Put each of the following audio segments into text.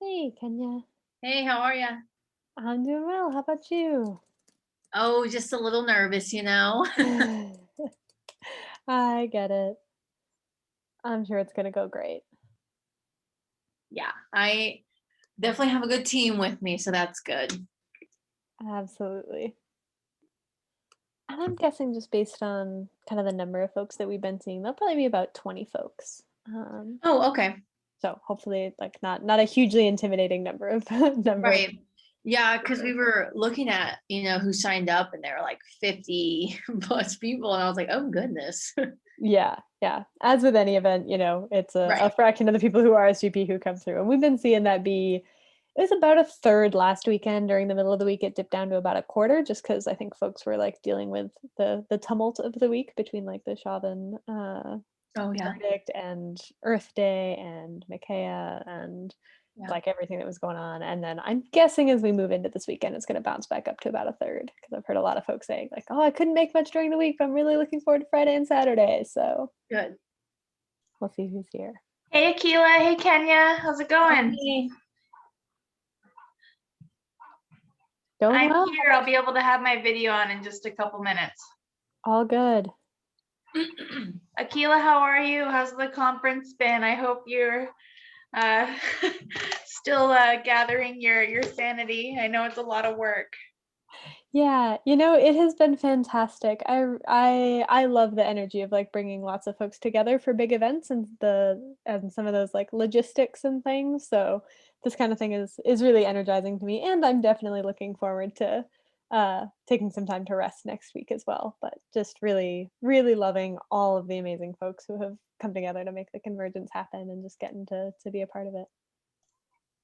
Hey, Kenya. Hey, how are you? I'm doing well. How about you? Oh, just a little nervous. I get it. I'm sure it's gonna go great. Yeah, I definitely have a good team with me, so that's good. Absolutely. And I'm guessing just based on kind of the number of folks that we've been seeing, there'll probably be about 20 folks. Oh, okay. So hopefully, like not a hugely intimidating number of number of. Right. Yeah, because we were looking at, who signed up and there were like 50 plus people. And I was like, oh goodness. Yeah, yeah. As with any event, it's a Right. fraction of the people who RSVP who come through, and we've been seeing that be. It was about a third last weekend. During the middle of the week, it dipped down to about a quarter, just because I think folks were like dealing with the tumult of the week between like the Chauvin Oh, yeah. verdict and Earth Day and Micaiah and Yeah. like everything that was going on. And then I'm guessing as we move into this weekend, it's going to bounce back up to about a third because I've heard a lot of folks saying like, "Oh, I couldn't make much during the week, but I'm really looking forward to Friday and Saturday." So Good. we'll see who's here. Hey Akila, hey Kenya, how's it going? Hey. Going I'm well. here. I'll be able to have my video on in just a couple minutes. All good. Akila, how are you? How's the conference been? I hope you're uh, still gathering your sanity. I know it's a lot of work. Yeah, it has been fantastic. I love the energy of like bringing lots of folks together for big events and some of those like logistics and things. So this kind of thing is really energizing to me, and I'm definitely looking forward to taking some time to rest next week as well. But just really, really loving all of the amazing folks who have come together to make the convergence happen and just getting to be a part of it.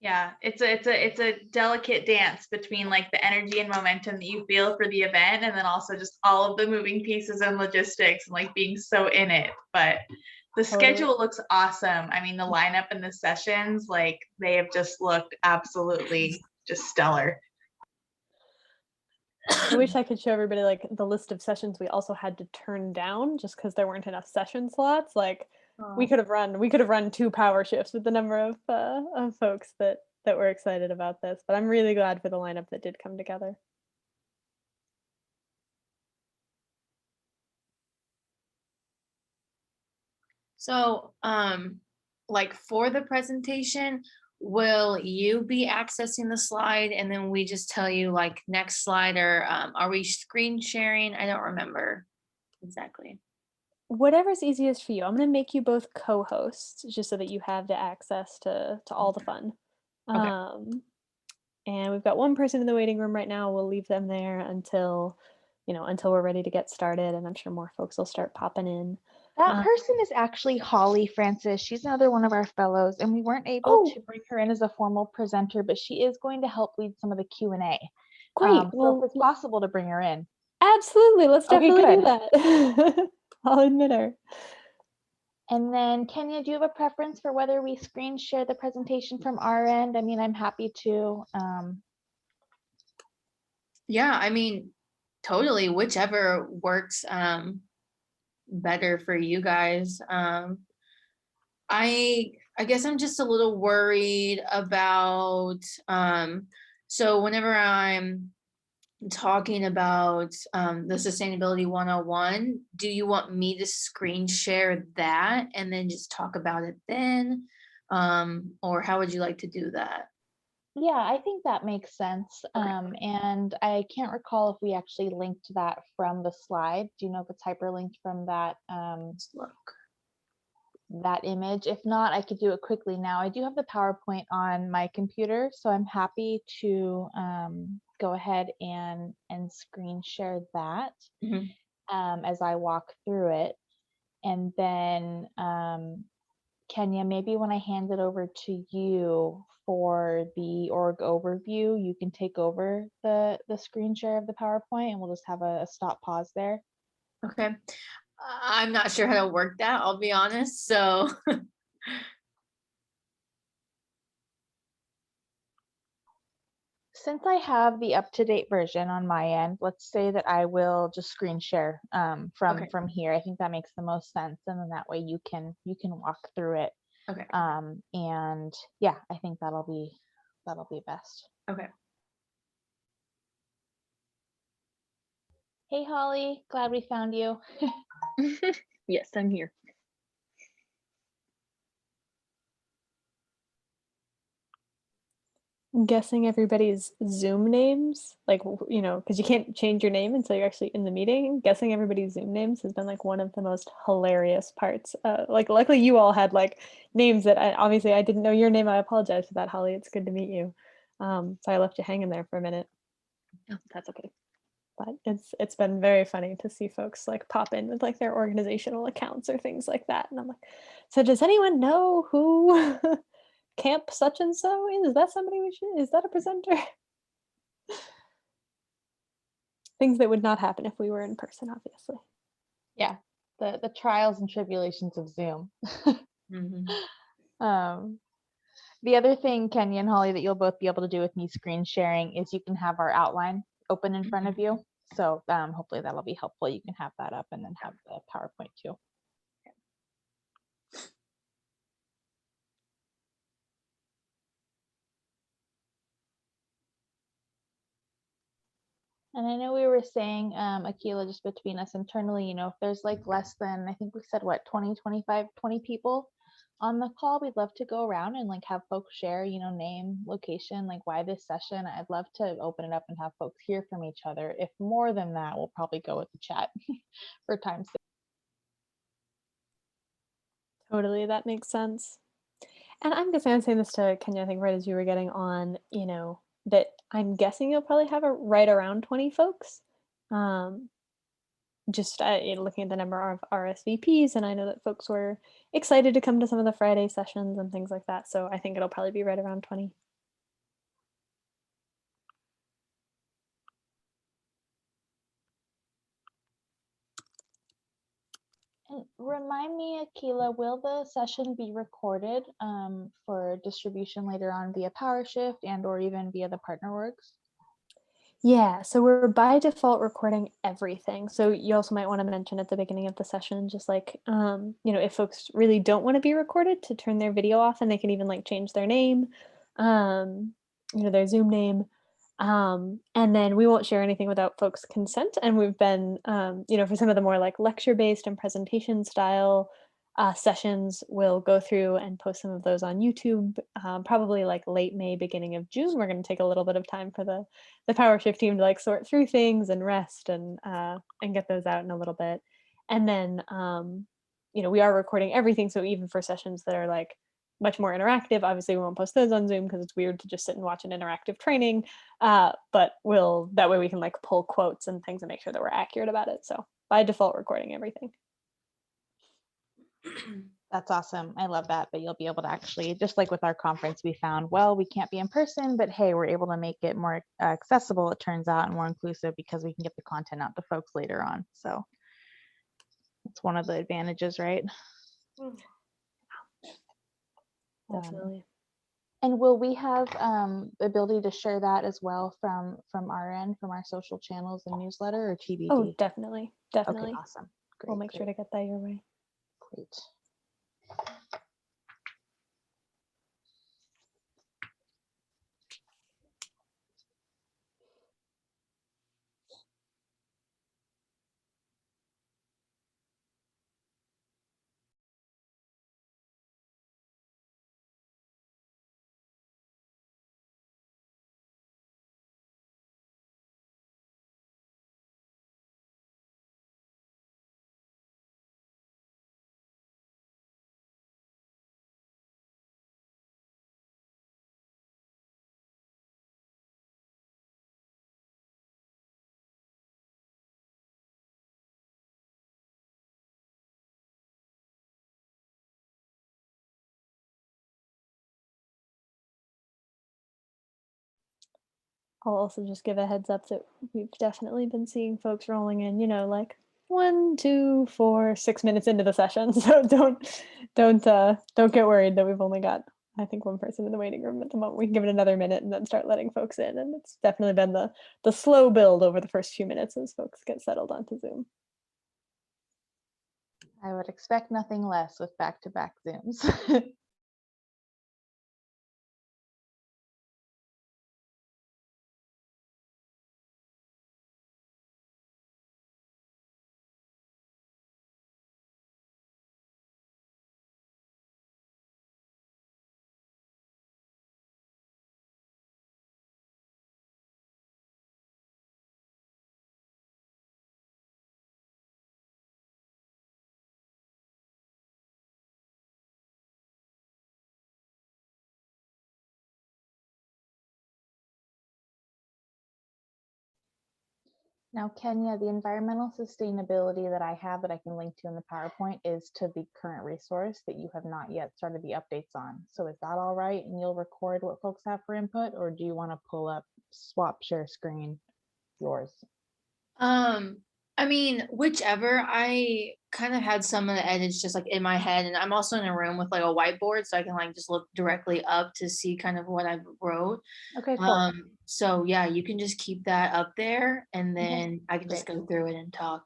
Yeah, it's a delicate dance between like the energy and momentum that you feel for the event, and then also just all of the moving pieces and logistics and like being so in it. But the Totally. schedule looks awesome. I mean, the lineup and the sessions, like they have just looked absolutely just stellar. I wish I could show everybody like the list of sessions we also had to turn down just because there weren't enough session slots. Like we Oh. could have run 2 power shifts with the number of folks that were excited about this. But I'm really glad for the lineup that did come together. So, like for the presentation, will you be accessing the slide and then we just tell you like next slide, or are we screen sharing? I don't remember exactly. Whatever's easiest for you. I'm gonna make you both co-hosts just so that you have the access to all the fun. Okay. Um, and we've got one person in the waiting room right now. We'll leave them there until we're ready to get started, and I'm sure more folks will start popping in. That Um, person is actually Holly Francis. She's another one of our fellows, and we weren't able oh, to bring her in as a formal presenter, but she is going to help lead some of the Q&A. great. So if Well, it's possible to bring her in. absolutely. Let's Okay, definitely do good. that. I'll admit her. And then Kenya, do you have a preference for whether we screen share the presentation from our end? I mean, I'm happy to. Yeah, I mean, totally, whichever works better for you guys. I guess I'm just a little worried about so whenever I'm talking about the sustainability 101, do you want me to screen share that and then just talk about it then, or how would you like to do that? Yeah, I think that makes sense. Okay. And I can't recall if we actually linked that from the slide. Do you know if it's hyperlinked from that Let's look. that image? If not, I could do it quickly now. I do have the PowerPoint on my computer, so I'm happy to go ahead and screen share that Mhm. as I walk through it. And then Kenya, maybe when I hand it over to you for the org overview, you can take over the screen share of the PowerPoint, and we'll just have a stop pause there. Okay. I'm not sure how to work that, I'll be honest. So Since I have the up-to-date version on my end, let's say that I will just screen share okay. from here. I think that makes the most sense, and then that way you can walk through it. Okay. And yeah, I think that'll be that'll be best. Okay. Hey, Holly, glad we found you. Yes, I'm here. I'm guessing everybody's Zoom names, like, because you can't change your name until you're actually in the meeting. Guessing everybody's Zoom names has been like one of the most hilarious parts. Like, luckily you all had like names that obviously I didn't know your name. I apologize for that, Holly. It's good to meet you. So I left you hanging there for a minute, Oh, that's okay. but it's been very funny to see folks like pop in with like their organizational accounts or things like that. And I'm like, so does anyone know who Camp such and so is? That somebody we should, is that a presenter? Things that would not happen if we were in person, obviously. Yeah, the trials and tribulations of Zoom. Mhm. The other thing, Kenya and Holly, that you'll both be able to do with me screen sharing is you can have our outline open in front of you. So hopefully that'll be helpful. You can have that up and then have the PowerPoint too. And I know we were saying, Akila, just between us internally, if there's like less than, I think we said what, 20, 25, 20 people on the call, we'd love to go around and like have folks share, name, location, like why this session. I'd love to open it up and have folks hear from each other. If more than that, we'll probably go with the chat for time's sake. Totally, that makes sense. And I'm guessing I'm saying this to Kenya, I think right as you were getting on, that I'm guessing you'll probably have a right around 20 folks. Just looking at the number of RSVPs, and I know that folks were excited to come to some of the Friday sessions and things like that. So I think it'll probably be right around 20. And remind me, Akila, will the session be recorded for distribution later on via PowerShift and or even via the PartnerWorks? Yeah, so we're by default recording everything. So you also might want to mention at the beginning of the session, just like, if folks really don't want to be recorded, to turn their video off, and they can even like change their name, their Zoom name. And then we won't share anything without folks' consent. And we've been, for some of the more like lecture-based and presentation style sessions, we'll go through and post some of those on YouTube, probably like late May, beginning of June. We're going to take a little bit of time for the PowerShift team to like sort through things and rest and get those out in a little bit. And then, we are recording everything. So even for sessions that are like much more interactive, obviously we won't post those on Zoom because it's weird to just sit and watch an interactive training. But that way we can like pull quotes and things and make sure that we're accurate about it. So by default, recording everything. That's awesome. I love that. But you'll be able to actually, just like with our conference, we found, well, we can't be in person, but hey, we're able to make it more accessible, it turns out, and more inclusive because we can get the content out to folks later on. So it's one of the advantages, right? Definitely. And will we have the ability to share that as well from our end, from our social channels and newsletter, or TBD? Oh, definitely. Definitely. Okay, awesome. Great, We'll make sure to get that your way. Great. I'll also just give a heads up that we've definitely been seeing folks rolling in, like 1, 2, 4, 6 minutes into the session. So don't get worried that we've only got, I think, one person in the waiting room at the moment. We can give it another minute and then start letting folks in. And it's definitely been the slow build over the first few minutes as folks get settled onto Zoom. I would expect nothing less with back-to-back Zooms. Now, Kenya, the environmental sustainability that I have that I can link to in the PowerPoint is to the current resource that you have not yet started the updates on. So is that all right? And you'll record what folks have for input, or do you want to pull up, swap, share screen yours? I mean, whichever. I kind of had some of the edits just like in my head, and I'm also in a room with like a whiteboard, so I can like just look directly up to see kind of what I wrote. Okay, cool. So yeah, you can just keep that up there, and Okay, then I can just great. go through it and talk.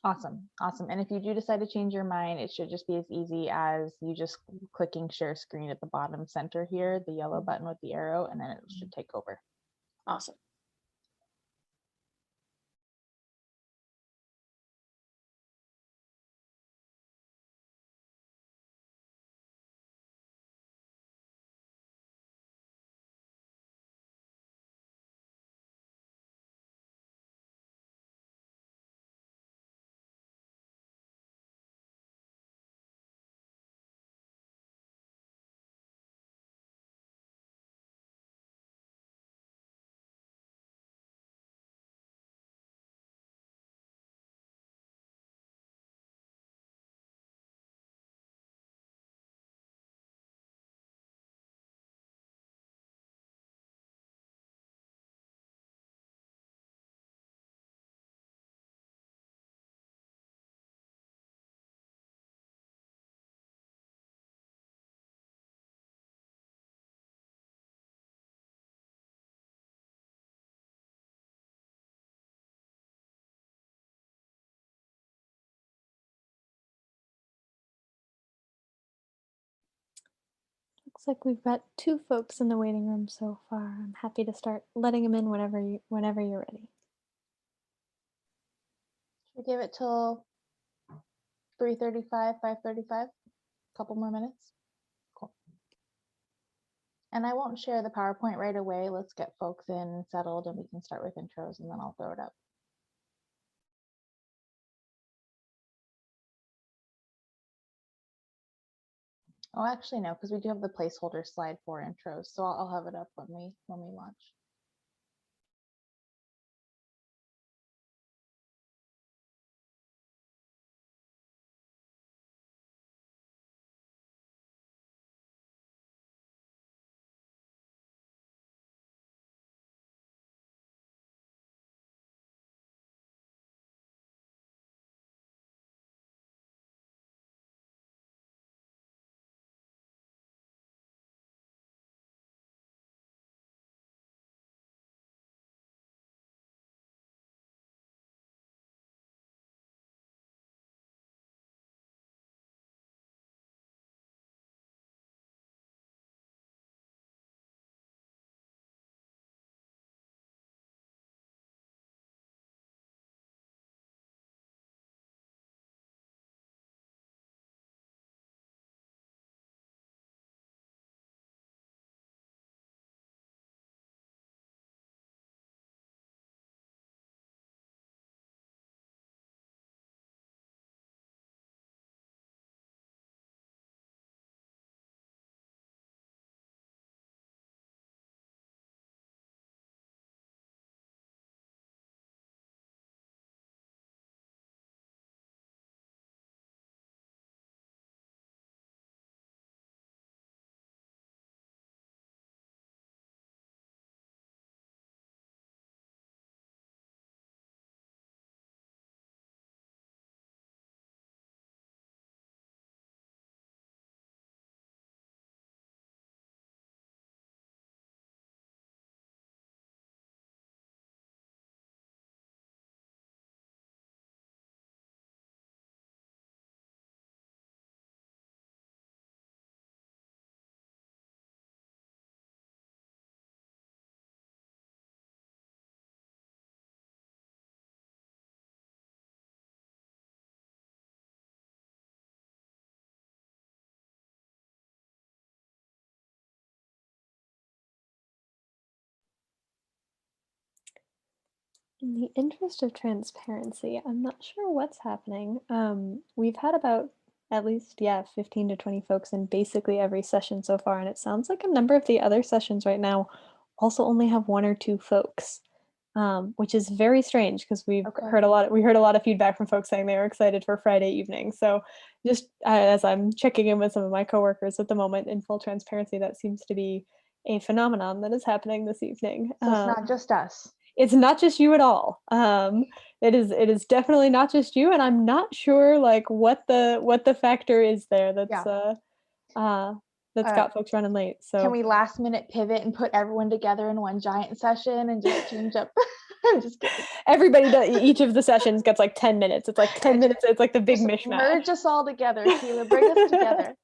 Awesome, awesome. And if you do decide to change your mind, it should just be as easy as you just clicking share screen at the bottom center here, the yellow button with the arrow, and then it should take over. Awesome. Looks like we've got 2 folks in the waiting room so far. I'm happy to start letting them in whenever you're ready. Should we give it till 3:35, 5:35? A couple more minutes? Cool. And I won't share the PowerPoint right away. Let's get folks in and settled, and we can start with intros, and then I'll throw it up. Oh, actually, no, because we do have the placeholder slide for intros, so I'll have it up when we launch. In the interest of transparency, I'm not sure what's happening. We've had about at least, 15 to 20 folks in basically every session so far, and it sounds like a number of the other sessions right now also only have 1 or 2 folks. which is very strange because we've Okay. heard we heard a lot of feedback from folks saying they were excited for Friday evening. So just as I'm checking in with some of my coworkers at the moment, in full transparency, that seems to be a phenomenon that is happening this evening. So it's not just us. It's not just you at all. It is definitely not just you, and I'm not sure like what the factor is there that's got folks running late. So Can we last minute pivot and put everyone together in one giant session and just change up? I'm just kidding. everybody does, each of the sessions gets like 10 minutes. It's like 10 minutes. It's like the big Just mishmash. merge us all together, Keela. Bring us together.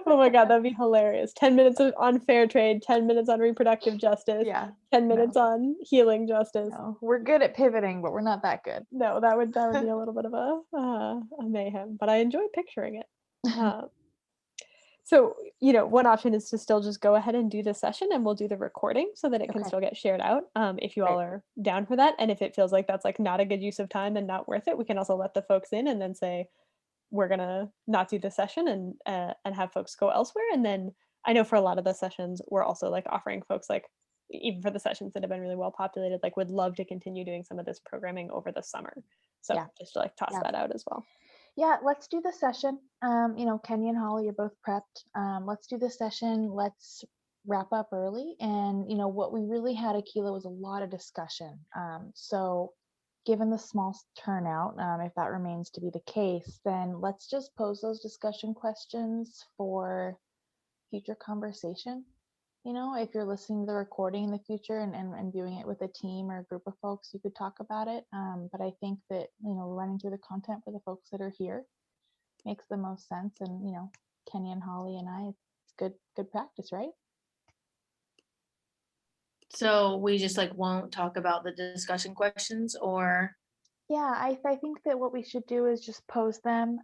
Oh my God, that'd be hilarious. 10 minutes on fair trade, 10 minutes on reproductive justice, Yeah. 10 minutes on healing justice. No, we're good at pivoting, but we're not that good. No, that would be a little bit of a mayhem, but I enjoy picturing it. So, one option is to still just go ahead and do the session, and we'll do the recording so that it can Okay. still get shared out, if you all Great. are down for that. And if it feels like that's like not a good use of time and not worth it, we can also let the folks in and then say, we're gonna not do the session and have folks go elsewhere. And then I know for a lot of the sessions, we're also like offering folks like, even for the sessions that have been really well populated, like would love to continue doing some of this programming over the summer. So Yeah. just to like toss Yeah. that out as well. Yeah, let's do the session. Kenya and Holly, you're both prepped. Let's do the session. Let's wrap up early. And, what we really had, Akila, was a lot of discussion. So given the small turnout, if that remains to be the case, then let's just pose those discussion questions for future conversation. If you're listening to the recording in the future and viewing it with a team or a group of folks, you could talk about it. But I think that, running through the content for the folks that are here makes the most sense. And, Kenya and Holly and I, it's good practice, right? So we just like won't talk about the discussion questions, or Yeah, I think that what we should do is just pose them.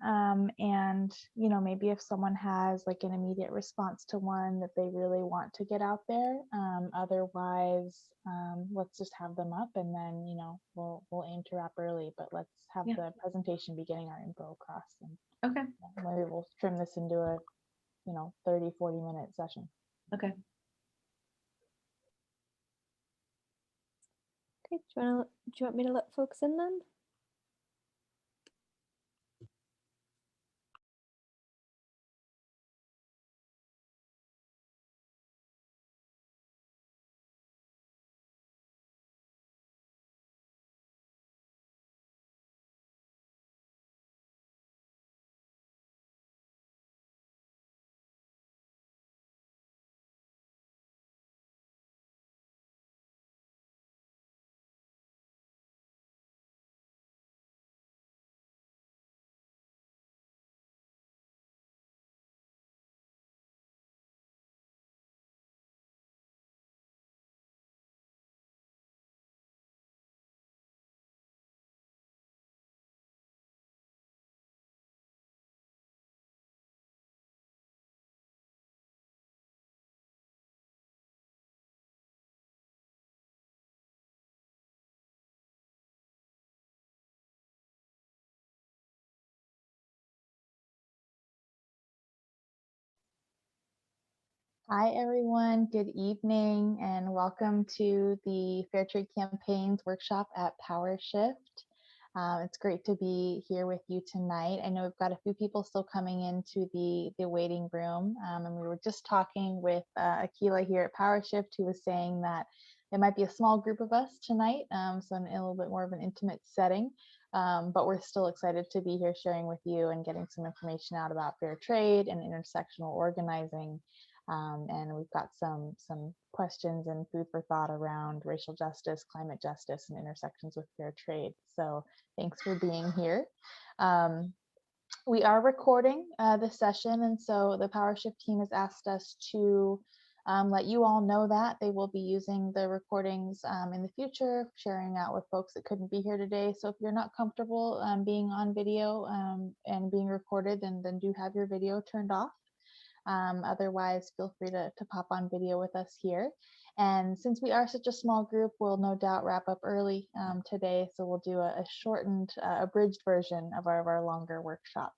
And, maybe if someone has like an immediate response to one that they really want to get out there. Otherwise, let's just have them up and then, we'll aim to wrap early, but let's have Yeah. the presentation be getting our info across. And okay. maybe we'll trim this into a, 30, 40-minute session. Okay. Okay, do you want me to let folks in then? Hi, everyone. Good evening, and welcome to the Fair Trade Campaigns workshop at Power Shift. It's great to be here with you tonight. I know we've got a few people still coming into the waiting room, and we were just talking with Akila here at Power Shift, who was saying that there might be a small group of us tonight, so in a little bit more of an intimate setting. But we're still excited to be here sharing with you and getting some information out about fair trade and intersectional organizing. And we've got some questions and food for thought around racial justice, climate justice, and intersections with fair trade. So thanks for being here. We are recording this session, and so the Power Shift team has asked us to let you all know that they will be using the recordings in the future, sharing out with folks that couldn't be here today. So if you're not comfortable being on video and being recorded, then do have your video turned off. Otherwise, feel free to pop on video with us here. And since we are such a small group, we'll no doubt wrap up early today. So we'll do a shortened, abridged version of our longer workshop.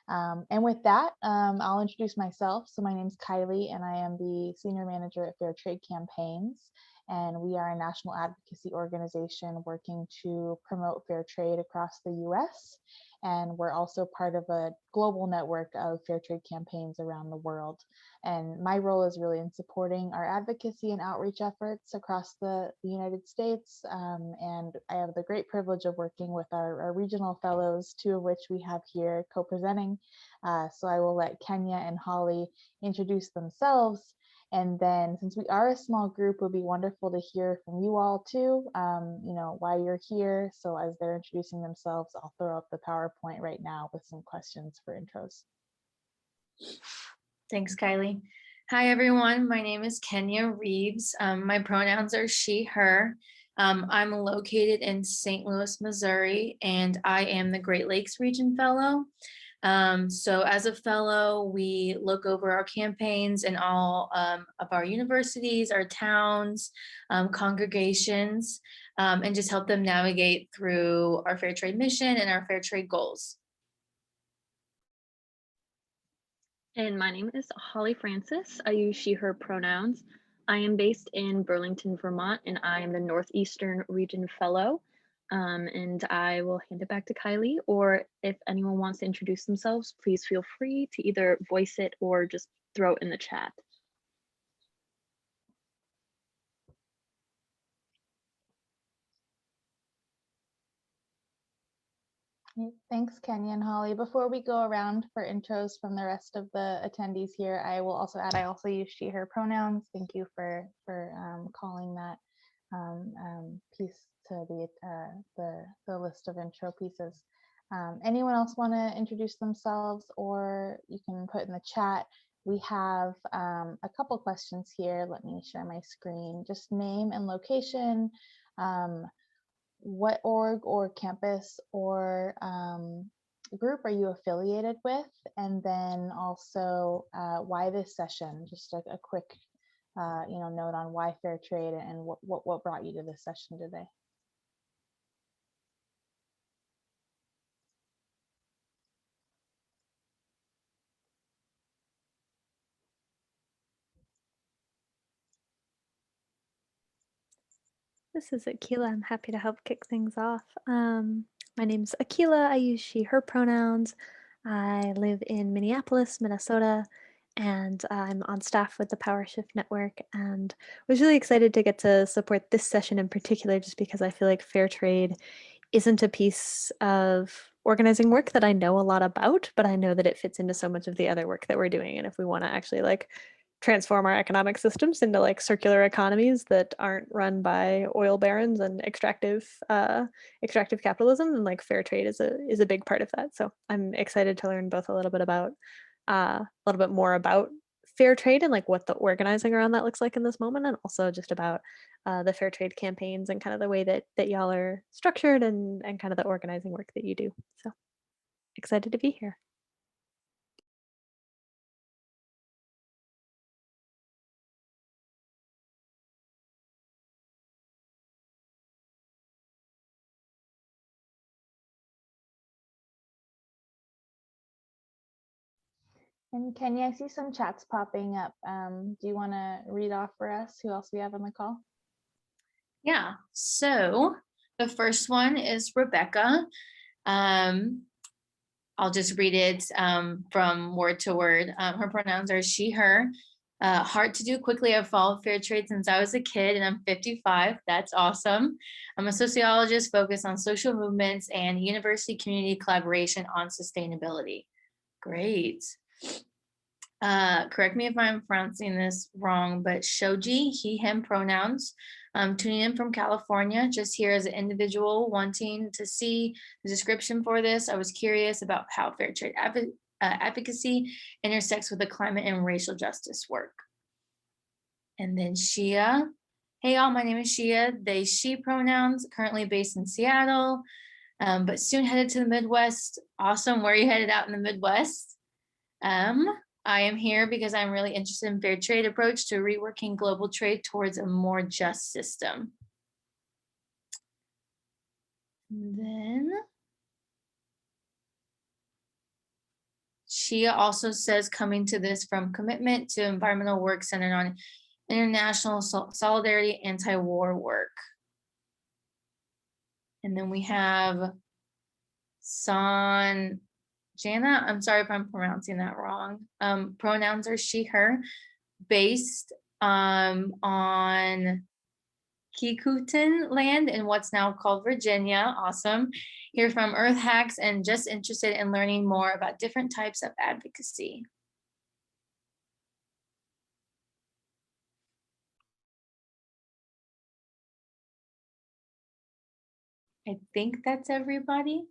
And with that, I'll introduce myself. So my name's Kylie, and I am the Senior Manager at Fair Trade Campaigns. and we are a national advocacy organization working to promote fair trade across the US. And we're also part of a global network of fair trade campaigns around the world. And my role is really in supporting our advocacy and outreach efforts across the United States. And I have the great privilege of working with our regional fellows, two of which we have here co-presenting. So I will let Kenya and Holly introduce themselves. And then since we are a small group, it would be wonderful to hear from you all too, why you're here. So as they're introducing themselves, I'll throw up the PowerPoint right now with some questions for intros. Thanks, Kylie. Hi, everyone. My name is Kenya Reeves. My pronouns are she, her. I'm located in St. Louis, Missouri, and I am the Great Lakes Region Fellow. So as a fellow, we look over our campaigns in all of our universities, our towns, congregations, and just help them navigate through our fair trade mission and our fair trade goals. And my name is Holly Francis. I use she, her pronouns. I am based in Burlington, Vermont, and I am the Northeastern Region Fellow. And I will hand it back to Kylie, or if anyone wants to introduce themselves, please feel free to either voice it or just throw it in the chat. Thanks, Kenya and Holly. Before we go around for intros from the rest of the attendees here, I will also add, I also use she, her pronouns. Thank you for calling that piece to the list of intro pieces. Anyone else want to introduce themselves, or you can put in the chat. We have a couple questions here. Let me share my screen. Just name and location. What org or campus or group are you affiliated with? And then also why this session? Just a quick note on why fair trade and what brought you to this session today. This is Akila. I'm happy to help kick things off. My name's Akila. I use she, her pronouns. I live in Minneapolis, Minnesota, and I'm on staff with the Power Shift Network, and was really excited to get to support this session in particular, just because I feel like fair trade isn't a piece of organizing work that I know a lot about, but I know that it fits into so much of the other work that we're doing. And if we want to actually transform our economic systems into circular economies that aren't run by oil barons and extractive capitalism, and fair trade is a big part of that. So I'm excited to learn both a little bit more about fair trade and what the organizing around that looks like in this moment, and also just about the fair trade campaigns and kind of the way that y'all are structured and kind of the organizing work that you do. So excited to be here. And Kenya, I see some chats popping up. Do you want to read off for us who else we have on the call? Yeah, so the first one is Rebecca. I'll just read it from word to word. Her pronouns are she, her. Hard to do quickly. I've followed fair trade since I was a kid, and I'm 55. That's awesome. I'm a sociologist focused on social movements and university community collaboration on sustainability. Great. Correct me if I'm pronouncing this wrong, but Shoji, he, him pronouns. Tuning in from California, just here as an individual wanting to see the description for this. I was curious about how fair trade advocacy intersects with the climate and racial justice work. And then Shia. Hey y'all, my name is Shia. They, she pronouns, currently based in Seattle, but soon headed to the Midwest. Awesome. Where are you headed out in the Midwest? I am here because I'm really interested in fair trade approach to reworking global trade towards a more just system. And then Shia also says, coming to this from commitment to environmental work centered on international solidarity, anti-war work. And then we have Sanjana, I'm sorry if I'm pronouncing that wrong. Pronouns are she, her, based on Kikutan land in what's now called Virginia. Awesome. Here from Earth Hacks and just interested in learning more about different types of advocacy. I think that's everybody.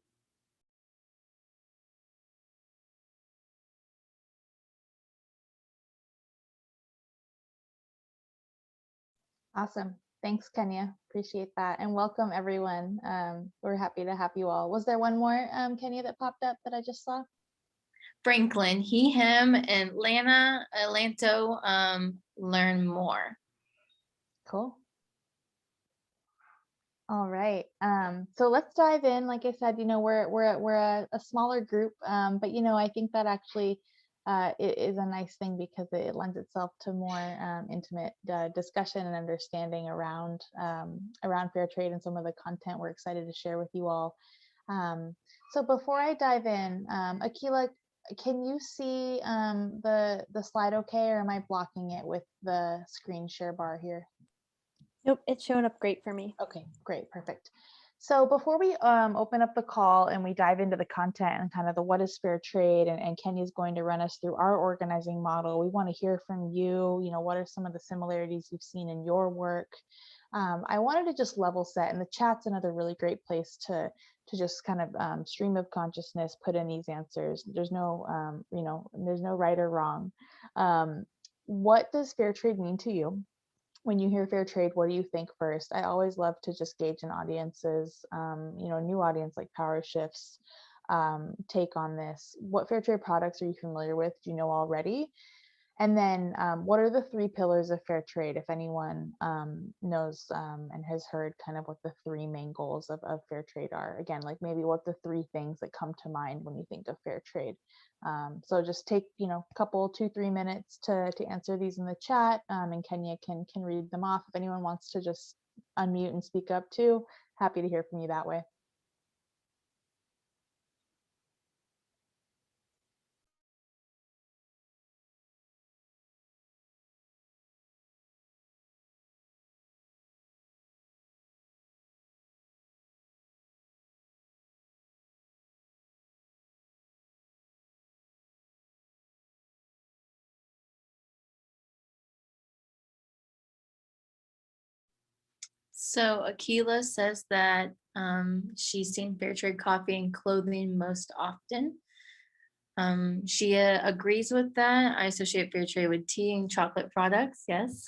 Awesome. Thanks, Kenya. Appreciate that. And welcome, everyone. We're happy to have you all. Was there one more, Kenya, that popped up that I just saw? Franklin, he, him, and Lana, Lanto, learn more. Cool. All right. So let's dive in. Like I said, we're a smaller group, but I think that actually it is a nice thing because it lends itself to more intimate discussion and understanding around fair trade and some of the content we're excited to share with you all. So before I dive in, Akila, can you see the slide okay, or am I blocking it with the screen share bar here? Nope, it's showing up great for me. Okay, great, perfect. So before we open up the call and we dive into the content and kind of the what is fair trade, and Kenya's going to run us through our organizing model, we want to hear from you. What are some of the similarities you've seen in your work? I wanted to just level set, and the chat's another really great place to just kind of stream of consciousness, put in these answers. There's no, there's no right or wrong. What does fair trade mean to you? When you hear fair trade, what do you think first? I always love to just gauge an audience's, new audience like Power Shift's take on this. What fair trade products are you familiar with? Do you know already? And then what are the 3 pillars of fair trade, if anyone knows and has heard kind of what the 3 main goals of fair trade are? Again, like maybe what the 3 things that come to mind when you think of fair trade. So just take, a couple, 2-3 minutes to answer these in the chat, and Kenya can read them off. If anyone wants to just unmute and speak up too, happy to hear from you that way. So Akila says that she's seen fair trade coffee and clothing most often. She agrees with that. I associate fair trade with tea and chocolate products. Yes.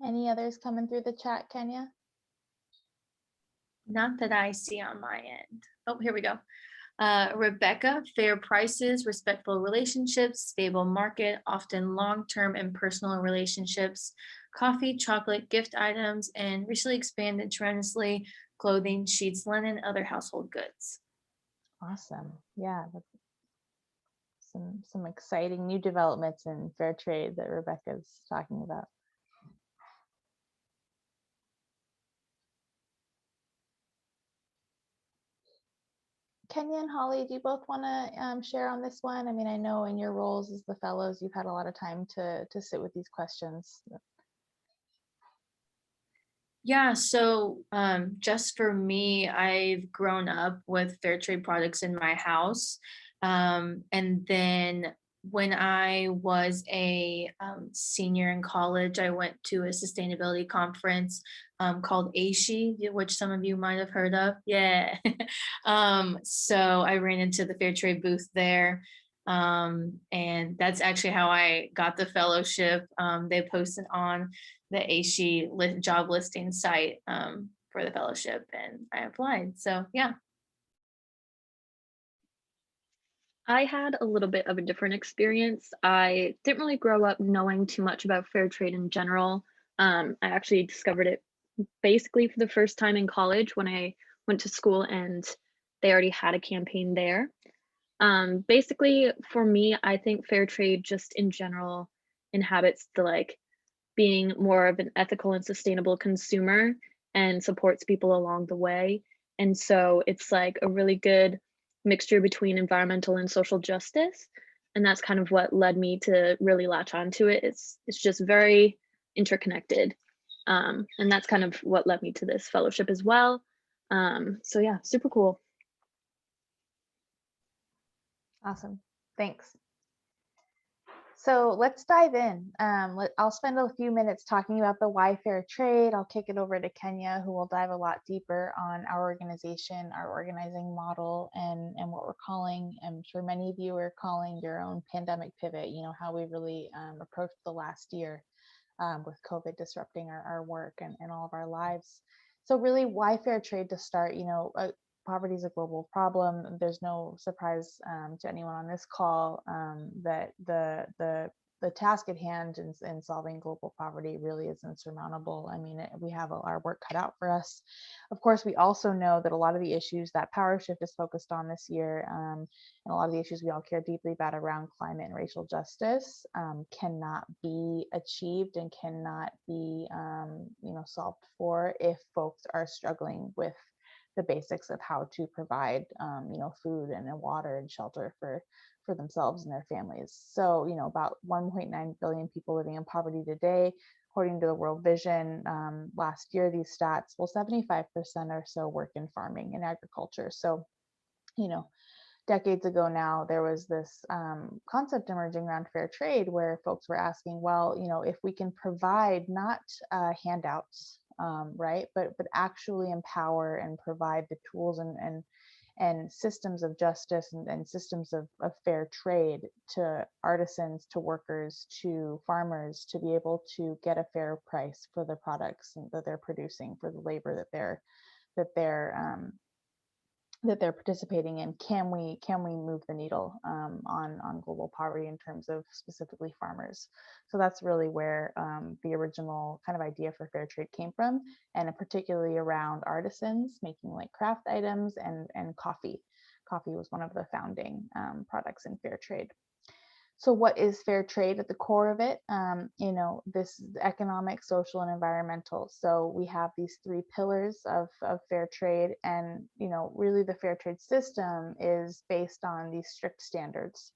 Any others coming through the chat, Kenya? Not that I see on my end. Oh, here we go. Rebecca, fair prices, respectful relationships, stable market, often long-term and personal relationships, coffee, chocolate, gift items, and recently expanded tremendously, clothing, sheets, linen, other household goods. Awesome. Yeah, that's some exciting new developments in fair trade that Rebecca's talking about. Kenya and Holly, do you both want to share on this one? I mean, I know in your roles as the fellows, you've had a lot of time to sit with these questions. Yeah, so just for me, I've grown up with fair trade products in my house. And then when I was a senior in college, I went to a sustainability conference called ASHE, which some of you might have heard of. Yeah. So I ran into the fair trade booth there. And that's actually how I got the fellowship. They posted on the ASHE job listing site for the fellowship, and I applied. So yeah. I had a little bit of a different experience. I didn't really grow up knowing too much about fair trade in general. I actually discovered it basically for the first time in college when I went to school and they already had a campaign there. Basically, for me, I think fair trade just in general inhabits the like being more of an ethical and sustainable consumer and supports people along the way. And so it's like a really good mixture between environmental and social justice. And that's kind of what led me to really latch onto it. It's just very interconnected. And that's kind of what led me to this fellowship as well. So yeah, super cool. Awesome. Thanks. So let's dive in. I'll spend a few minutes talking about the why fair trade. I'll kick it over to Kenya, who will dive a lot deeper on our organization, our organizing model, and what we're calling, I'm sure many of you are calling your own pandemic pivot, you know, how we really approached the last year with COVID disrupting our work and all of our lives. So really, why fair trade to start? You know, poverty is a global problem. There's no surprise to anyone on this call that the task at hand in solving global poverty really is insurmountable. I mean, we have our work cut out for us. Of course, we also know that a lot of the issues that Power Shift is focused on this year, and a lot of the issues we all care deeply about around climate and racial justice, cannot be achieved and cannot be, solved for if folks are struggling with the basics of how to provide, food and water and shelter for themselves and their families. So, about 1.9 billion people living in poverty today, according to the World Vision. Last year, these stats, well, 75% or so work in farming and agriculture. So, decades ago now, there was this concept emerging around fair trade where folks were asking, well, if we can provide not handouts, right, but actually empower and provide the tools and systems of justice and systems of fair trade to artisans, to workers, to farmers, to be able to get a fair price for the products that they're producing, for the labor that they're participating in. Can we move the needle on global poverty in terms of specifically farmers? So that's really where the original kind of idea for fair trade came from, and particularly around artisans making like craft items and coffee. Coffee was one of the founding products in fair trade. So what is fair trade at the core of it? This is economic, social, and environmental. So we have these three pillars of fair trade, and really the fair trade system is based on these strict standards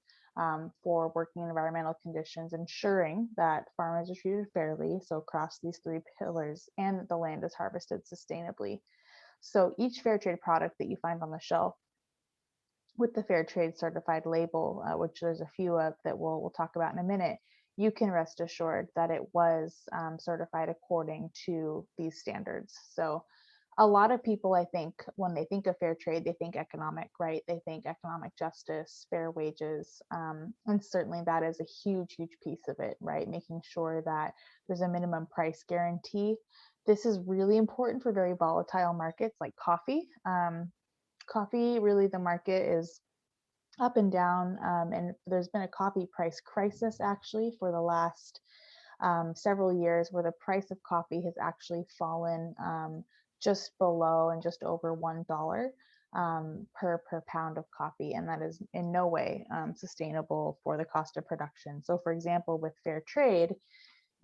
for working environmental conditions, ensuring that farmers are treated fairly, so across these three pillars, and that the land is harvested sustainably. So each fair trade product that you find on the shelf with the fair trade certified label, which there's a few of that we'll talk about in a minute, you can rest assured that it was certified according to these standards. So a lot of people, I think, when they think of fair trade, they think economic, right? They think economic justice, fair wages, and certainly that is a huge, huge piece of it, right? Making sure that there's a minimum price guarantee. This is really important for very volatile markets like coffee. Coffee, really, the market is up and down, and there's been a coffee price crisis actually for the last several years, where the price of coffee has actually fallen just below and just over $1 per pound of coffee, and that is in no way sustainable for the cost of production. So, for example, with fair trade,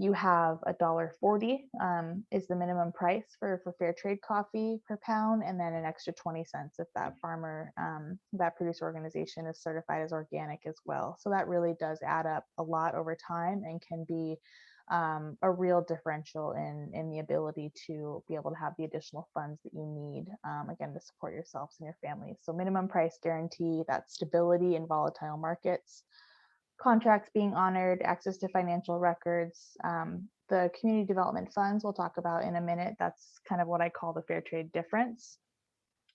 you have $1.40 is the minimum price for fair trade coffee per pound, and then an extra 20 cents if that farmer, that producer organization is certified as organic as well. So that really does add up a lot over time and can be a real differential in the ability to be able to have the additional funds that you need, again, to support yourselves and your families. So minimum price guarantee, that stability in volatile markets, contracts being honored, access to financial records, the community development funds we'll talk about in a minute. That's kind of what I call the fair trade difference.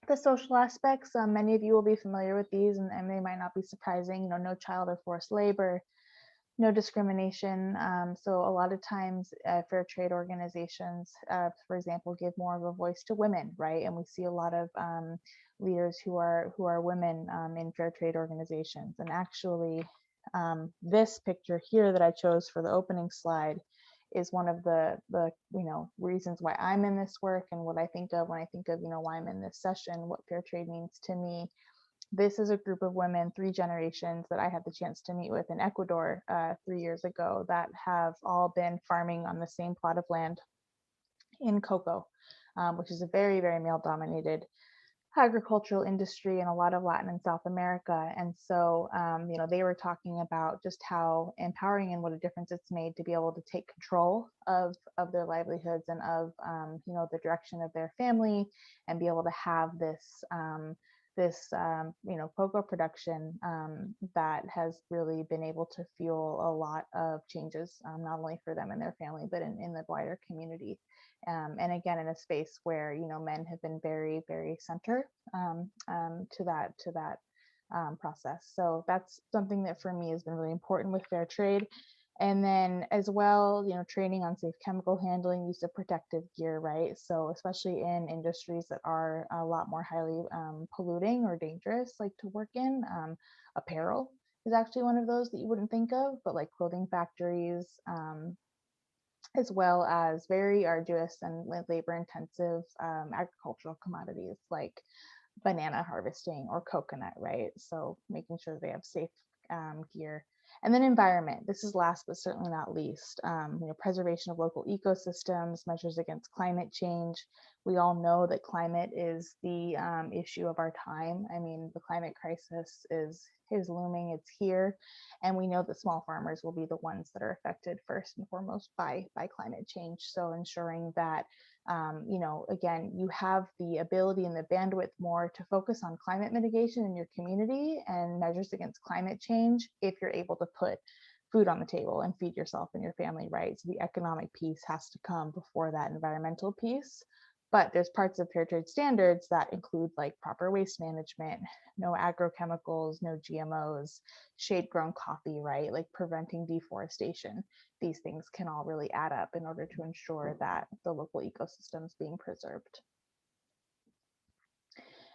The social aspects, many of you will be familiar with these, and they might not be surprising. No child or forced labor, no discrimination. So a lot of times fair trade organizations, for example, give more of a voice to women, right? And we see a lot of leaders who are women in fair trade organizations. And actually, this picture here that I chose for the opening slide is one of the reasons why I'm in this work and what I think of when I think of why I'm in this session, what fair trade means to me. This is a group of women, 3 generations that I had the chance to meet with in Ecuador 3 years ago that have all been farming on the same plot of land in cocoa, which is a very, very male dominated agricultural industry in a lot of Latin and South America. And so, they were talking about just how empowering and what a difference it's made to be able to take control of their livelihoods and of, the direction of their family and be able to have this cocoa production that has really been able to fuel a lot of changes, not only for them and their family, but in the wider community. And again, in a space where men have been very, very center to that process. So that's something that for me has been really important with fair trade. And then as well, training on safe chemical handling, use of protective gear, right? So especially in industries that are a lot more highly polluting or dangerous, like to work in, apparel is actually one of those that you wouldn't think of, but like clothing factories, as well as very arduous and labor intensive agricultural commodities like banana harvesting or coconut, right? So making sure they have safe gear. And then environment. This is last but certainly not least. Preservation of local ecosystems, measures against climate change. We all know that climate is the issue of our time. I mean, the climate crisis is looming. It's here, and we know that small farmers will be the ones that are affected first and foremost by climate change. So ensuring that again, you have the ability and the bandwidth more to focus on climate mitigation in your community and measures against climate change if you're able to put food on the table and feed yourself and your family, right? So the economic piece has to come before that environmental piece. But there's parts of fair trade standards that include like proper waste management, no agrochemicals, no GMOs, shade grown coffee, right? Like preventing deforestation. These things can all really add up in order to ensure that the local ecosystem is being preserved.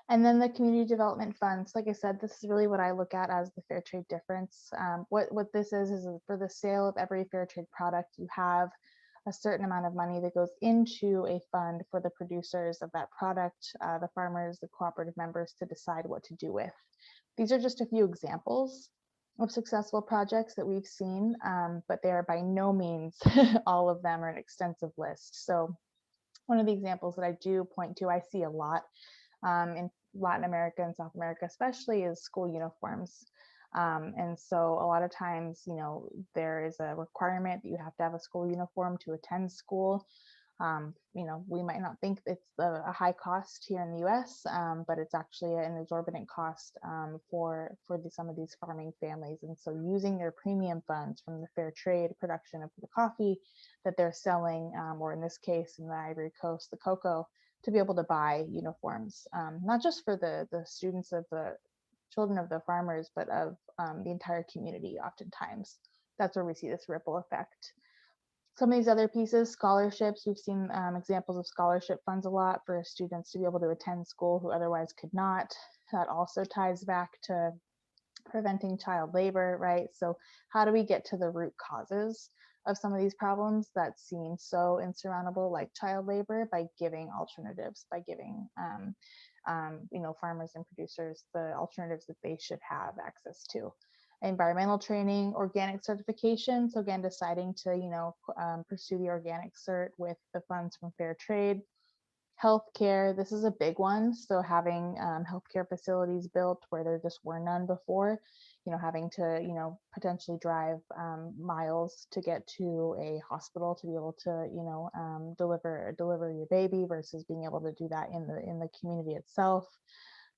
And then the community development funds, like I said, this is really what I look at as the fair trade difference. What this is for the sale of every fair trade product, you have a certain amount of money that goes into a fund for the producers of that product, the farmers, the cooperative members to decide what to do with. These are just a few examples of successful projects that we've seen, but they are by no means all of them are an extensive list. So one of the examples that I do point to, I see a lot in Latin America and South America, especially, is school uniforms. And so a lot of times, there is a requirement that you have to have a school uniform to attend school. We might not think it's a high cost here in the US, but it's actually an exorbitant cost for some of these farming families. And so using their premium funds from the fair trade production of the coffee that they're selling, or in this case, in the Ivory Coast, the cocoa, to be able to buy uniforms, not just for the students of the children of the farmers, but of the entire community oftentimes. That's where we see this ripple effect. Some of these other pieces, scholarships, we've seen examples of scholarship funds a lot for students to be able to attend school who otherwise could not. That also ties back to preventing child labor, right? So how do we get to the root causes of some of these problems that seem so insurmountable, like child labor, by giving alternatives, by giving farmers and producers the alternatives that they should have access to. Environmental training, organic certification. So again, deciding to pursue the organic cert with the funds from fair trade. Healthcare, this is a big one. So having healthcare facilities built where there just were none before, having to, potentially drive miles to get to a hospital to be able to, deliver your baby versus being able to do that in the community itself.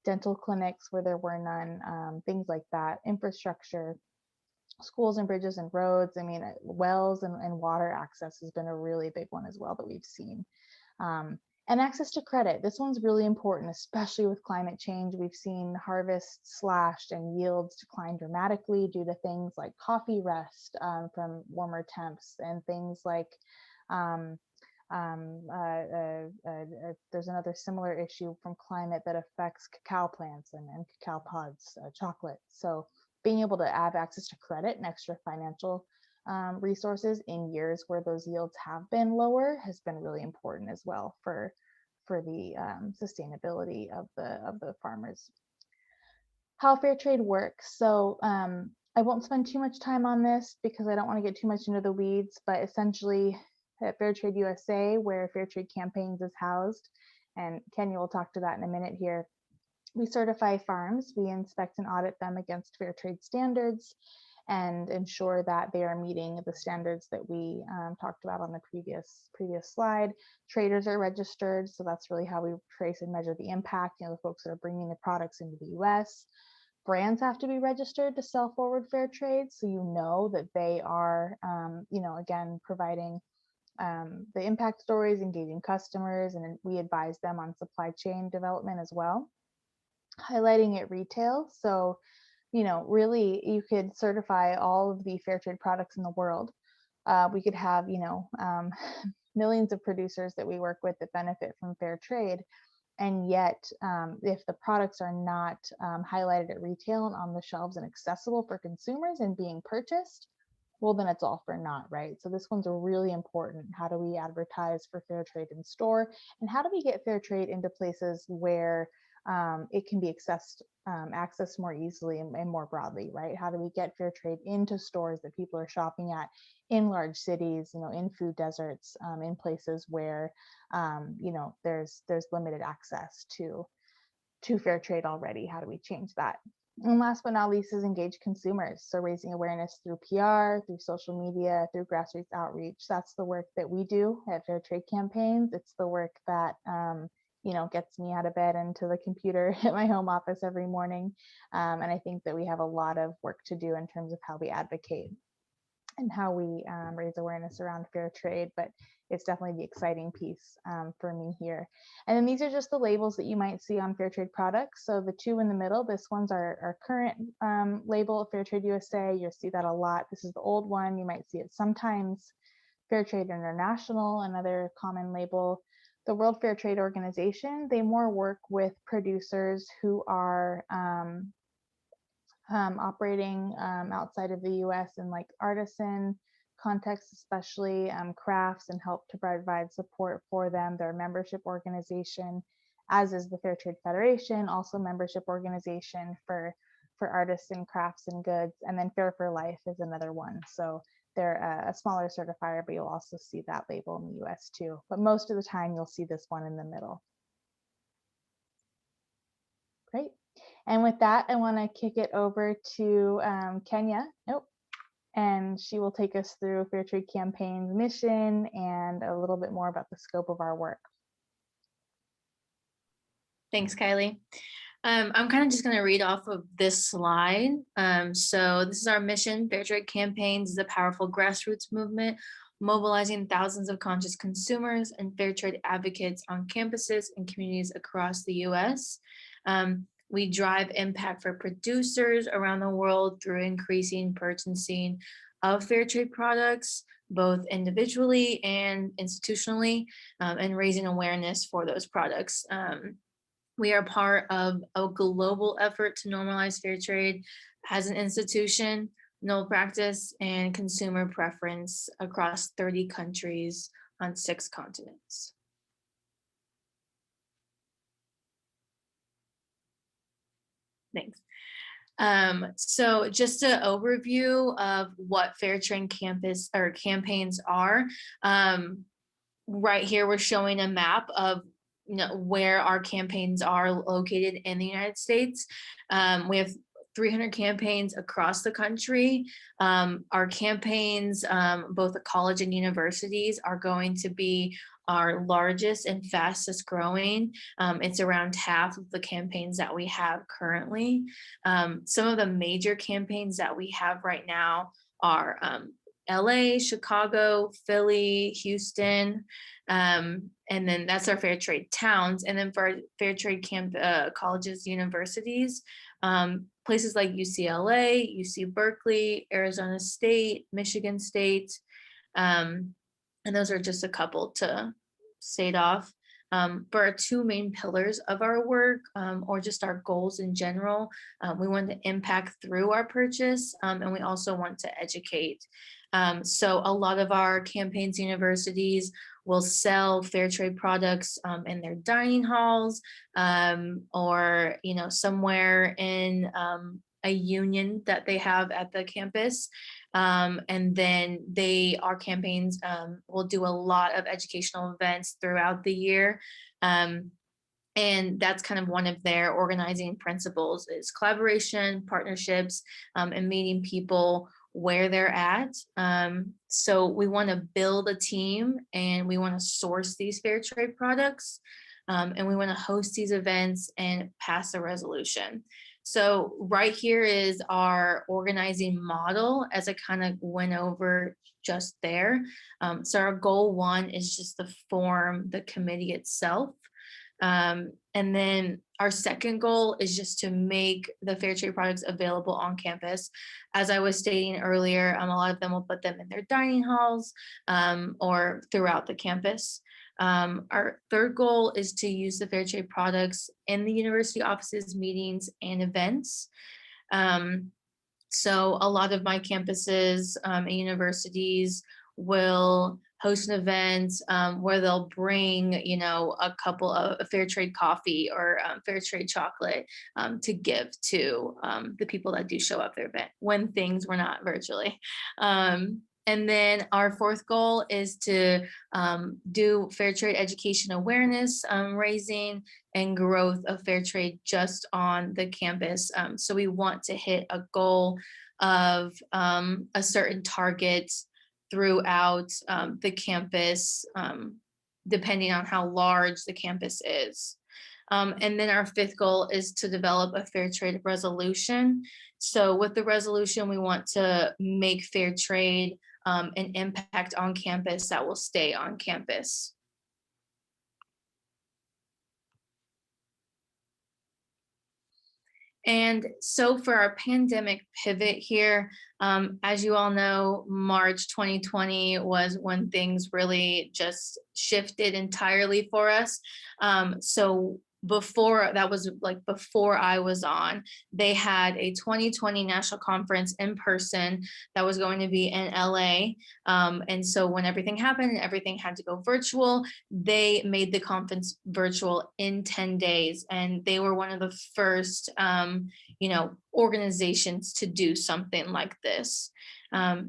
Dental clinics where there were none, things like that. Infrastructure, schools and bridges and roads. I mean, wells and water access has been a really big one as well that we've seen. And access to credit. This one's really important, especially with climate change. We've seen harvests slashed and yields decline dramatically due to things like coffee rust from warmer temps, and things like there's another similar issue from climate that affects cacao plants and cacao pods, chocolate. So being able to have access to credit and extra financial resources in years where those yields have been lower has been really important as well for the sustainability of the farmers. How fair trade works. So I won't spend too much time on this because I don't want to get too much into the weeds, but essentially at Fair Trade USA, where Fair Trade Campaigns is housed, and Kenya will talk to that in a minute here, we certify farms, we inspect and audit them against fair trade standards, and ensure that they are meeting the standards that we talked about on the previous slide. Traders are registered, so that's really how we trace and measure the impact, the folks that are bringing the products into the US. Brands have to be registered to sell forward fair trade, so that they are, again, providing the impact stories, engaging customers, and we advise them on supply chain development as well. Highlighting at retail, so really you could certify all of the fair trade products in the world. We could have millions of producers that we work with that benefit from fair trade, and yet if the products are not highlighted at retail and on the shelves and accessible for consumers and being purchased, well, then it's all for naught, right? So this one's really important. How do we advertise for fair trade in store, and how do we get fair trade into places where it can be accessed more easily and more broadly, right? How do we get fair trade into stores that people are shopping at in large cities, in food deserts, in places where, there's limited access to fair trade already? How do we change that? And last but not least is engage consumers. So raising awareness through PR, through social media, through grassroots outreach. That's the work that we do at Fair Trade Campaigns. It's the work that gets me out of bed and to the computer at my home office every morning. And I think that we have a lot of work to do in terms of how we advocate and how we raise awareness around fair trade, but it's definitely the exciting piece for me here. And then these are just the labels that you might see on fair trade products. So the two in the middle, this one's our current label, Fair Trade USA. You'll see that a lot. This is the old one. You might see it sometimes. Fair Trade International, another common label. The World Fair Trade Organization, they more work with producers who are operating outside of the US in like artisan contexts, especially crafts, and help to provide support for them. Their membership organization, as is the Fair Trade Federation, also membership organization for artists and crafts and goods. And then Fair for Life is another one. So they're a smaller certifier, but you'll also see that label in the US too. But most of the time you'll see this one in the middle. Great. And with that, I want to kick it over to Kenya. And she will take us through Fair Trade Campaign's mission and a little bit more about the scope of our work. Thanks, Kylie. I'm kind of just going to read off of this slide. So this is our mission. Fair Trade Campaigns is a powerful grassroots movement mobilizing thousands of conscious consumers and fair trade advocates on campuses and communities across the US. We drive impact for producers around the world through increasing purchasing of fair trade products, both individually and institutionally, and raising awareness for those products. We are part of a global effort to normalize fair trade as an institution, no practice, and consumer preference across 30 countries on 6 continents. Thanks. So just an overview of what Fair Trade campaigns are. Right here, we're showing a map of where our campaigns are located in the United States. We have 300 campaigns across the country. Our campaigns, both at college and universities, are going to be our largest and fastest growing. It's around half of the campaigns that we have currently. Some of the major campaigns that we have right now are LA, Chicago, Philly, Houston, and then that's our fair trade towns. And then for our fair trade colleges, universities, places like UCLA, UC Berkeley, Arizona State, Michigan State, and those are just a couple to state off. For our two main pillars of our work, or just our goals in general, we want to impact through our purchase, and we also want to educate. So a lot of our campaigns, universities will sell fair trade products in their dining halls, or somewhere in a union that they have at the campus. And then our campaigns will do a lot of educational events throughout the year. And that's kind of one of their organizing principles is collaboration, partnerships, and meeting people where they're at. So we want to build a team and we want to source these fair trade products. And we want to host these events and pass a resolution. So right here is our organizing model as I kind of went over just there. So our goal one is just to form the committee itself. And then our second goal is just to make the fair trade products available on campus. As I was stating earlier, a lot of them will put them in their dining halls or throughout the campus. Our third goal is to use the fair trade products in the university offices, meetings, and events. So a lot of my campuses and universities will host an event where they'll bring, a couple of fair trade coffee or fair trade chocolate to give to the people that do show up their event when things were not virtually. And then our fourth goal is to do fair trade education awareness, raising and growth of fair trade just on the campus. So we want to hit a goal of a certain target throughout the campus, depending on how large the campus is. And then our fifth goal is to develop a fair trade resolution. So with the resolution, we want to make fair trade an impact on campus that will stay on campus. And so for our pandemic pivot here, as you all know, March 2020 was when things really just shifted entirely for us. So before I was on, they had a 2020 national conference in person that was going to be in LA. And so when everything happened and everything had to go virtual, they made the conference virtual in 10 days. And they were one of the first, organizations to do something like this.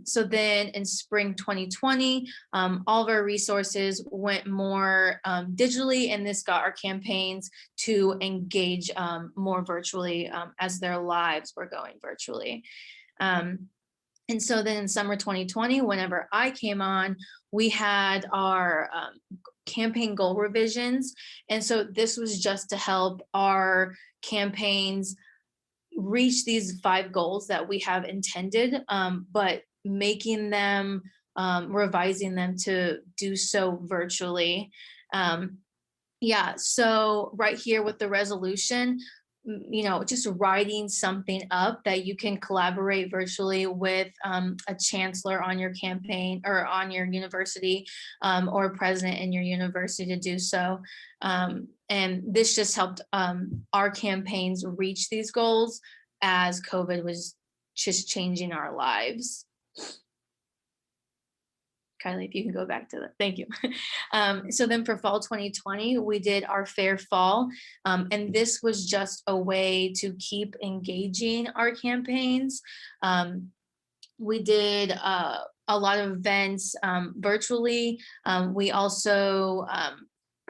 So then in spring 2020, all of our resources went more digitally, and this got our campaigns to engage more virtually as their lives were going virtually. And so then in summer 2020, whenever I came on, we had our campaign goal revisions. And so this was just to help our campaigns reach these 5 goals that we have intended, but making them, revising them to do so virtually. So right here with the resolution, just writing something up that you can collaborate virtually with a chancellor on your campaign or on your university, or a president in your university to do so. And this just helped our campaigns reach these goals as COVID was just changing our lives. Kylie, if you can go back to that. Thank you. So then for fall 2020, we did our Fair Fall. And this was just a way to keep engaging our campaigns. We did a lot of events virtually. We also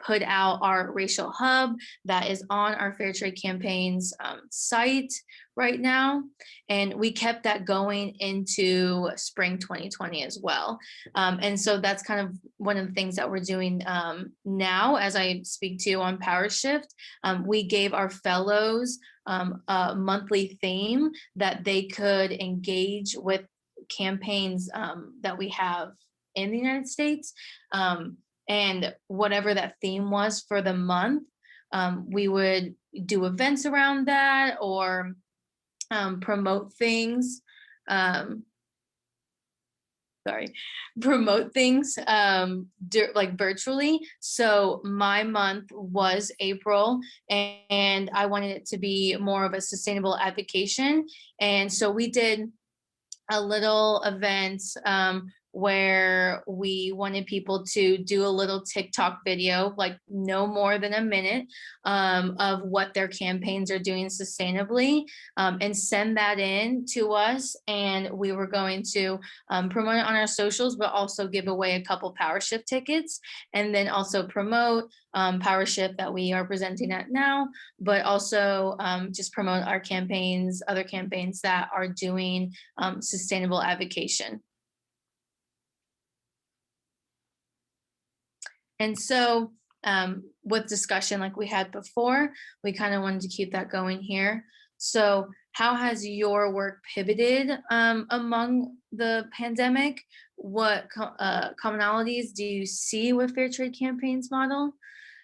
put out our racial hub that is on our Fair Trade Campaigns site right now. And we kept that going into spring 2020 as well. And so that's kind of one of the things that we're doing now as I speak to you on Power Shift. We gave our fellows a monthly theme that they could engage with campaigns that we have in the United States. And whatever that theme was for the month, we would do events around that or promote things. Sorry, promote things like virtually. So my month was April, and I wanted it to be more of a sustainable advocacy. And so we did a little event where we wanted people to do a little TikTok video, like no more than a minute, of what their campaigns are doing sustainably, and send that in to us. And we were going to promote it on our socials, but also give away a couple Power Shift tickets, and then also promote Power Shift that we are presenting at now, but also just promote our campaigns, other campaigns that are doing sustainable advocacy. And so with discussion like we had before, we kind of wanted to keep that going here. So how has your work pivoted among the pandemic? What commonalities do you see with fair trade campaigns model?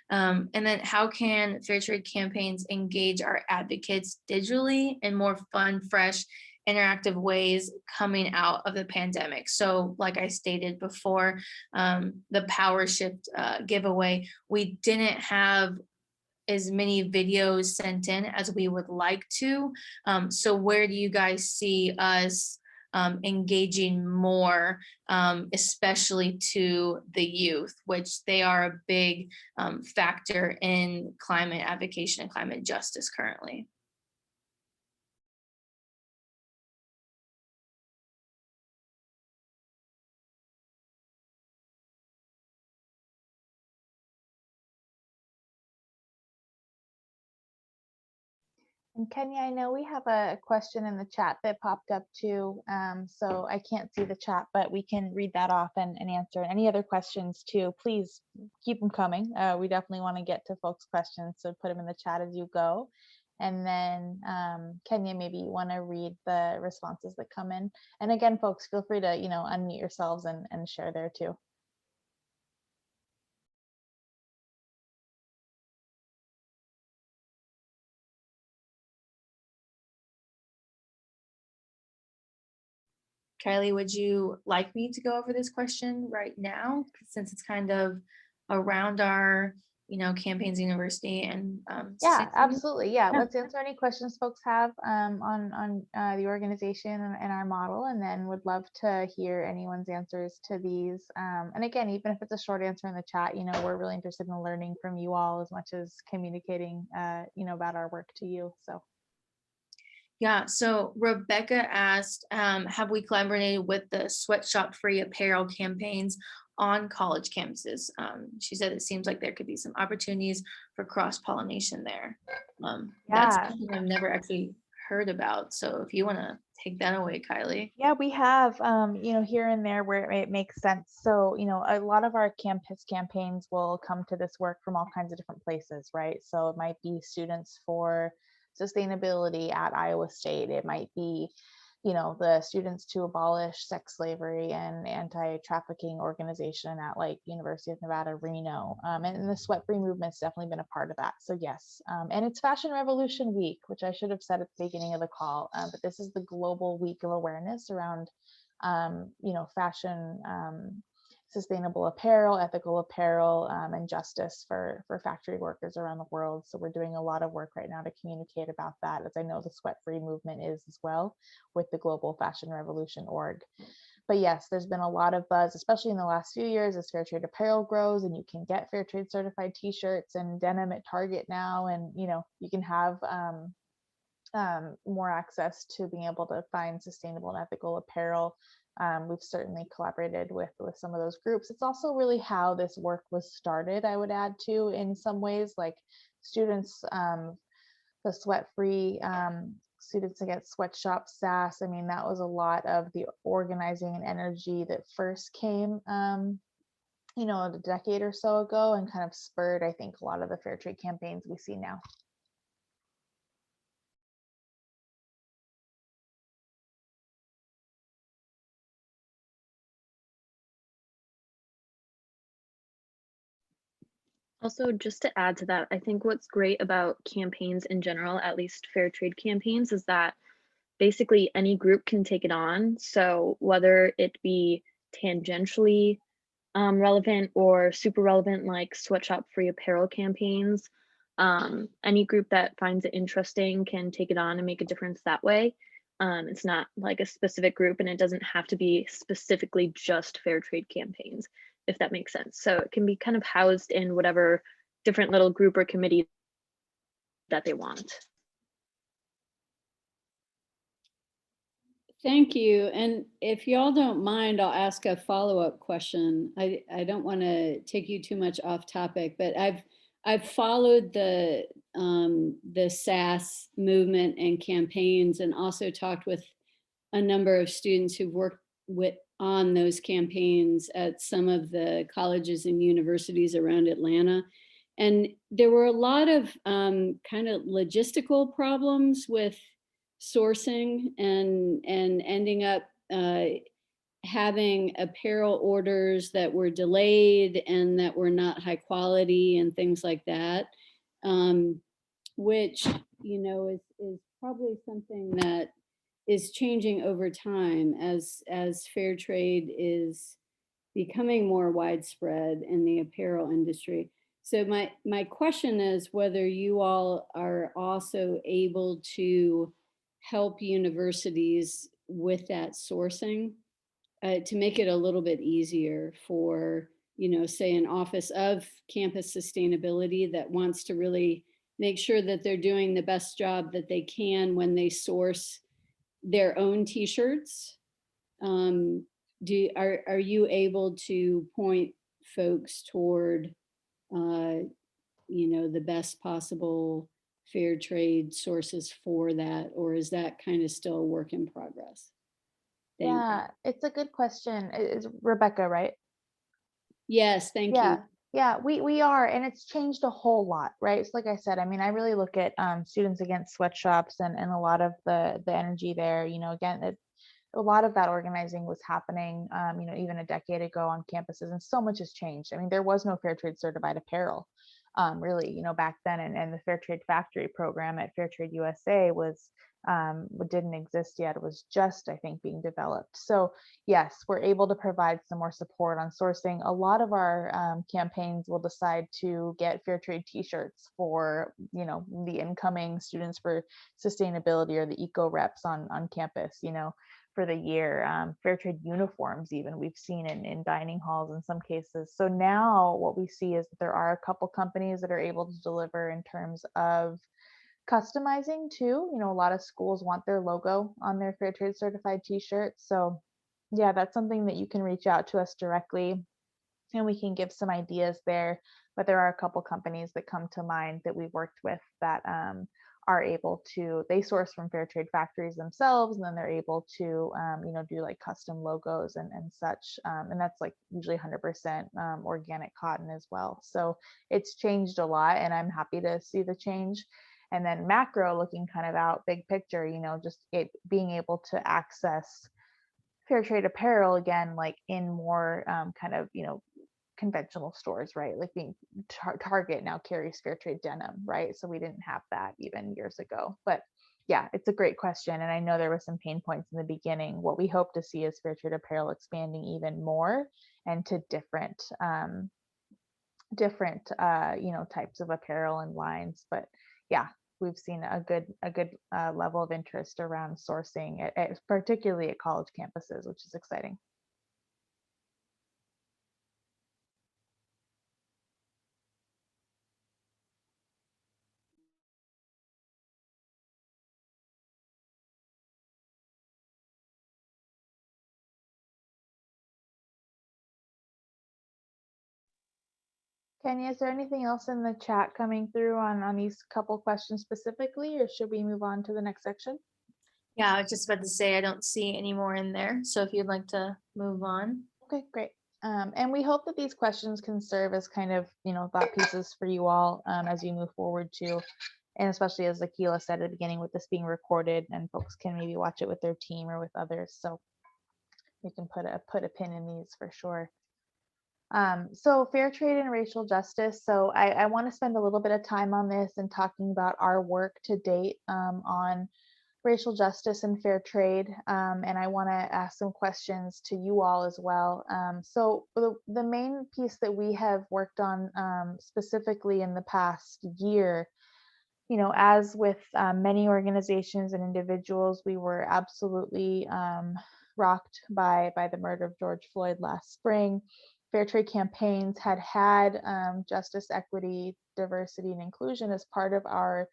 And then how can fair trade campaigns engage our advocates digitally in more fun, fresh, interactive ways coming out of the pandemic? So like I stated before, the Power Shift giveaway, we didn't have as many videos sent in as we would like to. So where do you guys see us engaging more, especially to the youth, which they are a big factor in climate advocacy and climate justice currently? And Kenya, I know we have a question in the chat that popped up too. So I can't see the chat, but we can read that off and answer. Any other questions too, please keep them coming. We definitely want to get to folks' questions, so put them in the chat as you go. And then Kenya, maybe you want to read the responses that come in. And again, folks, feel free to, unmute yourselves and share there too. Kylie, would you like me to go over this question right now, since it's kind of around our, campaigns university and yeah, absolutely. Yeah, let's answer any questions folks have on the organization and our model, and then would love to hear anyone's answers to these. And again, even if it's a short answer in the chat, we're really interested in learning from you all as much as communicating, about our work to you. So. Yeah, so Rebecca asked, have we collaborated with the sweatshop free apparel campaigns on college campuses? She said it seems like there could be some opportunities for cross-pollination there. That's something I've never actually heard about. So if you want to take that away, Kylie. Yeah, we have, here and there where it makes sense. So, a lot of our campus campaigns will come to this work from all kinds of different places, right? So it might be students for sustainability at Iowa State. It might be, the Students to Abolish Sex Slavery and Anti-Trafficking organization at like University of Nevada, Reno. And the sweat free movement's definitely been a part of that. So yes, and it's Fashion Revolution Week, which I should have said at the beginning of the call, but this is the global week of awareness around, fashion, sustainable apparel, ethical apparel, and justice for factory workers around the world. So we're doing a lot of work right now to communicate about that, as I know the sweat free movement is as well with the Global Fashion Revolution org. But yes, there's been a lot of buzz, especially in the last few years as fair trade apparel grows, and you can get fair trade certified t-shirts and denim at Target now, and you can have more access to being able to find sustainable and ethical apparel. We've certainly collaborated with some of those groups. It's also really how this work was started, I would add to, in some ways, like students, the sweat-free students against sweatshop SAS. I mean, that was a lot of the organizing and energy that first came, a decade or so ago, and kind of spurred, I think, a lot of the fair trade campaigns we see now. Also, just to add to that, I think what's great about campaigns in general, at least fair trade campaigns, is that basically any group can take it on. So whether it be tangentially relevant or super relevant, like sweatshop free apparel campaigns, any group that finds it interesting can take it on and make a difference that way. It's not like a specific group, and it doesn't have to be specifically just fair trade campaigns, if that makes sense. So it can be kind of housed in whatever different little group or committee that they want. Thank you. And if y'all don't mind, I'll ask a follow-up question. I don't want to take you too much off topic, but I've followed the SAS movement and campaigns, and also talked with a number of students who've worked on those campaigns at some of the colleges and universities around Atlanta. And there were a lot of kind of logistical problems with sourcing and ending up having apparel orders that were delayed and that were not high quality and things like that, which, you know, is probably something that is changing over time as fair trade is becoming more widespread in the apparel industry. So my question is whether you all are also able to help universities with that sourcing, to make it a little bit easier for, you know, say an office of campus sustainability that wants to really make sure that they're doing the best job that they can when they source their own t-shirts. Are you able to point folks toward, you know, the best possible fair trade sources for that, or is that kind of still a work in progress? Thank you. Yeah, it's a good question. It's Rebecca, right? Yes, thank you. Yeah, yeah, we are, and it's changed a whole lot, right? So like I said, I mean, I really look at Students Against Sweatshops and a lot of the energy there. You know, again, a lot of that organizing was happening, you know, even a decade ago on campuses, and so much has changed. I mean, there was no fair trade certified apparel, really, you know, back then, and the Fair Trade Factory program at Fair Trade USA was didn't exist yet. It was just, I think, being developed. So yes, we're able to provide some more support on sourcing. A lot of our campaigns will decide to get fair trade t-shirts for, you know, the incoming students for sustainability or the eco reps on campus, you know, for the year. Fair trade uniforms, even we've seen in dining halls in some cases. So now what we see is that there are a couple companies that are able to deliver in terms of customizing too. You know, a lot of schools want their logo on their fair trade certified t-shirts. So yeah, that's something that you can reach out to us directly and we can give some ideas there. But there are a couple companies that come to mind that we've worked with that are able to, they source from fair trade factories themselves, and then they're able to, you know, do like custom logos and such. And that's like usually 100% organic cotton as well. So it's changed a lot, and I'm happy to see the change. And then macro, looking kind of out big picture, you know, just it being able to access fair trade apparel again, like in more kind of, you know, conventional stores, right? Like being Target now carries fair trade denim, right? So we didn't have that even years ago. But yeah, it's a great question. And I know there were some pain points in the beginning. What we hope to see is fair trade apparel expanding even more and to different, you know, types of apparel and lines. But yeah, we've seen a good level of interest around sourcing, particularly at college campuses, which is exciting. Kenya, is there anything else in the chat coming through on these couple questions specifically, or should we move on to the next section? Yeah, I was just about to say, I don't see any more in there. So if you'd like to move on. Okay, great. And we hope that these questions can serve as kind of, you know, thought pieces for you all as you move forward too. And especially as Akila said at the beginning, with this being recorded, and folks can maybe watch it with their team or with others. So we can put a pin in these for sure. So fair trade and racial justice. So I want to spend a little bit of time on this and talking about our work to date on racial justice and fair trade. And I want to ask some questions to you all as well. So the main piece that we have worked on specifically in the past year, as with many organizations and individuals, we were absolutely rocked by the murder of George Floyd last spring. Fair trade campaigns had justice, equity, diversity, and inclusion as part of our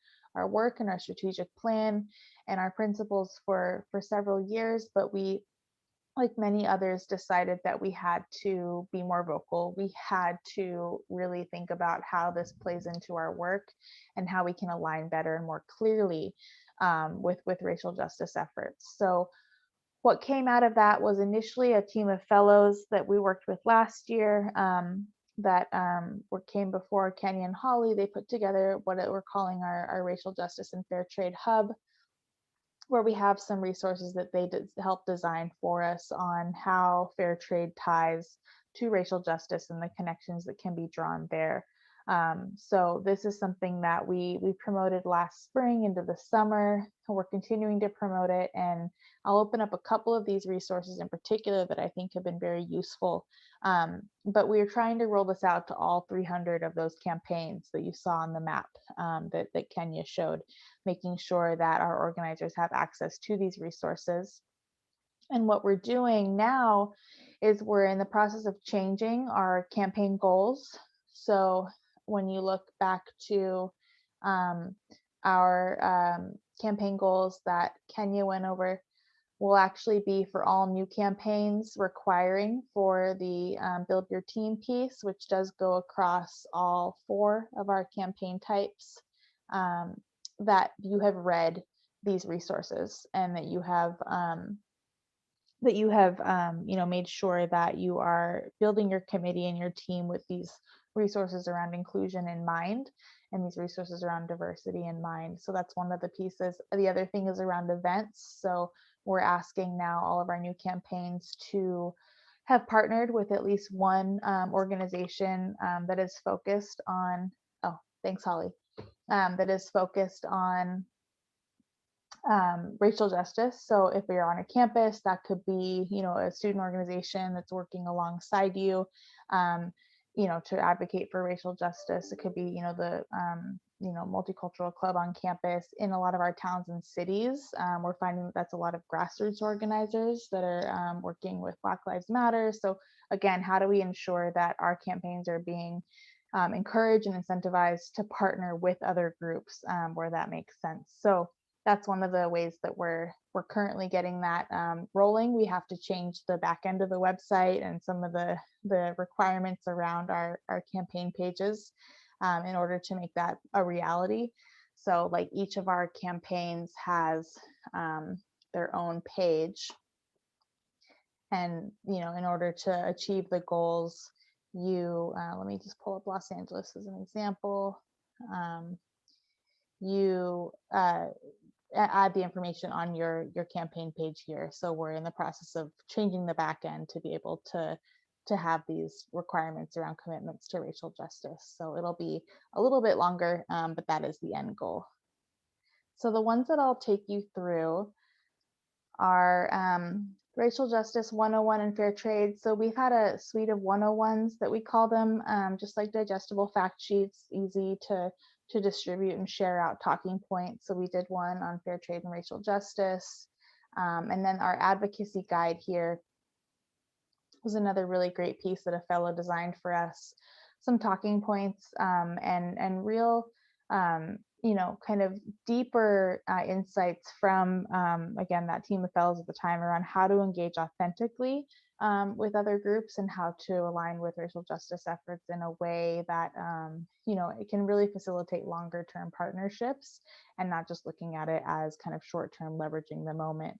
work and our strategic plan and our principles for several years, but we, like many others, decided that we had to be more vocal. We had to really think about how this plays into our work and how we can align better and more clearly with racial justice efforts. So what came out of that was initially a team of fellows that we worked with last year that came before Kenya and Holly. They put together what we're calling our Racial Justice and Fair Trade Hub, where we have some resources that they help design for us on how fair trade ties to racial justice and the connections that can be drawn there. So this is something that we promoted last spring into the summer, and we're continuing to promote it. And I'll open up a couple of these resources in particular that I think have been very useful. But we are trying to roll this out to all 300 of those campaigns that you saw on the map that Kenya showed, making sure that our organizers have access to these resources. And what we're doing now is we're in the process of changing our campaign goals. So when you look back to our campaign goals that Kenya went over, will actually be for all new campaigns requiring for the Build Your Team piece, which does go across all 4 of our campaign types, that you have read these resources and that you have made sure that you are building your committee and your team with these resources around inclusion in mind and these resources around diversity in mind. So that's one of the pieces. The other thing is around events. So we're asking now all of our new campaigns to have partnered with at least one organization that is focused on, oh, thanks, Holly, that is focused on racial justice. So if you're on a campus, that could be, a student organization that's working alongside you, to advocate for racial justice. It could be, the multicultural club on campus. In a lot of our towns and cities, we're finding that's a lot of grassroots organizers that are working with Black Lives Matter. So again, how do we ensure that our campaigns are being encouraged and incentivized to partner with other groups where that makes sense? So that's one of the ways that we're currently getting that rolling. We have to change the back end of the website and some of the requirements around our campaign pages in order to make that a reality. So like each of our campaigns has their own page. And, in order to achieve the goals, let me just pull up Los Angeles as an example. You add the information on your campaign page here. So we're in the process of changing the back end to be able to have these requirements around commitments to racial justice. So it'll be a little bit longer, but that is the end goal. So the ones that I'll take you through are Racial Justice 101 and Fair Trade. So we've had a suite of 101s that we call them, just like digestible fact sheets, easy to distribute and share out talking points. So we did one on fair trade and racial justice. And then our advocacy guide here was another really great piece that a fellow designed for us. Some talking points and real, kind of deeper insights from, again, that team of fellows at the time around how to engage authentically with other groups and how to align with racial justice efforts in a way that, it can really facilitate longer term partnerships and not just looking at it as kind of short term leveraging the moment.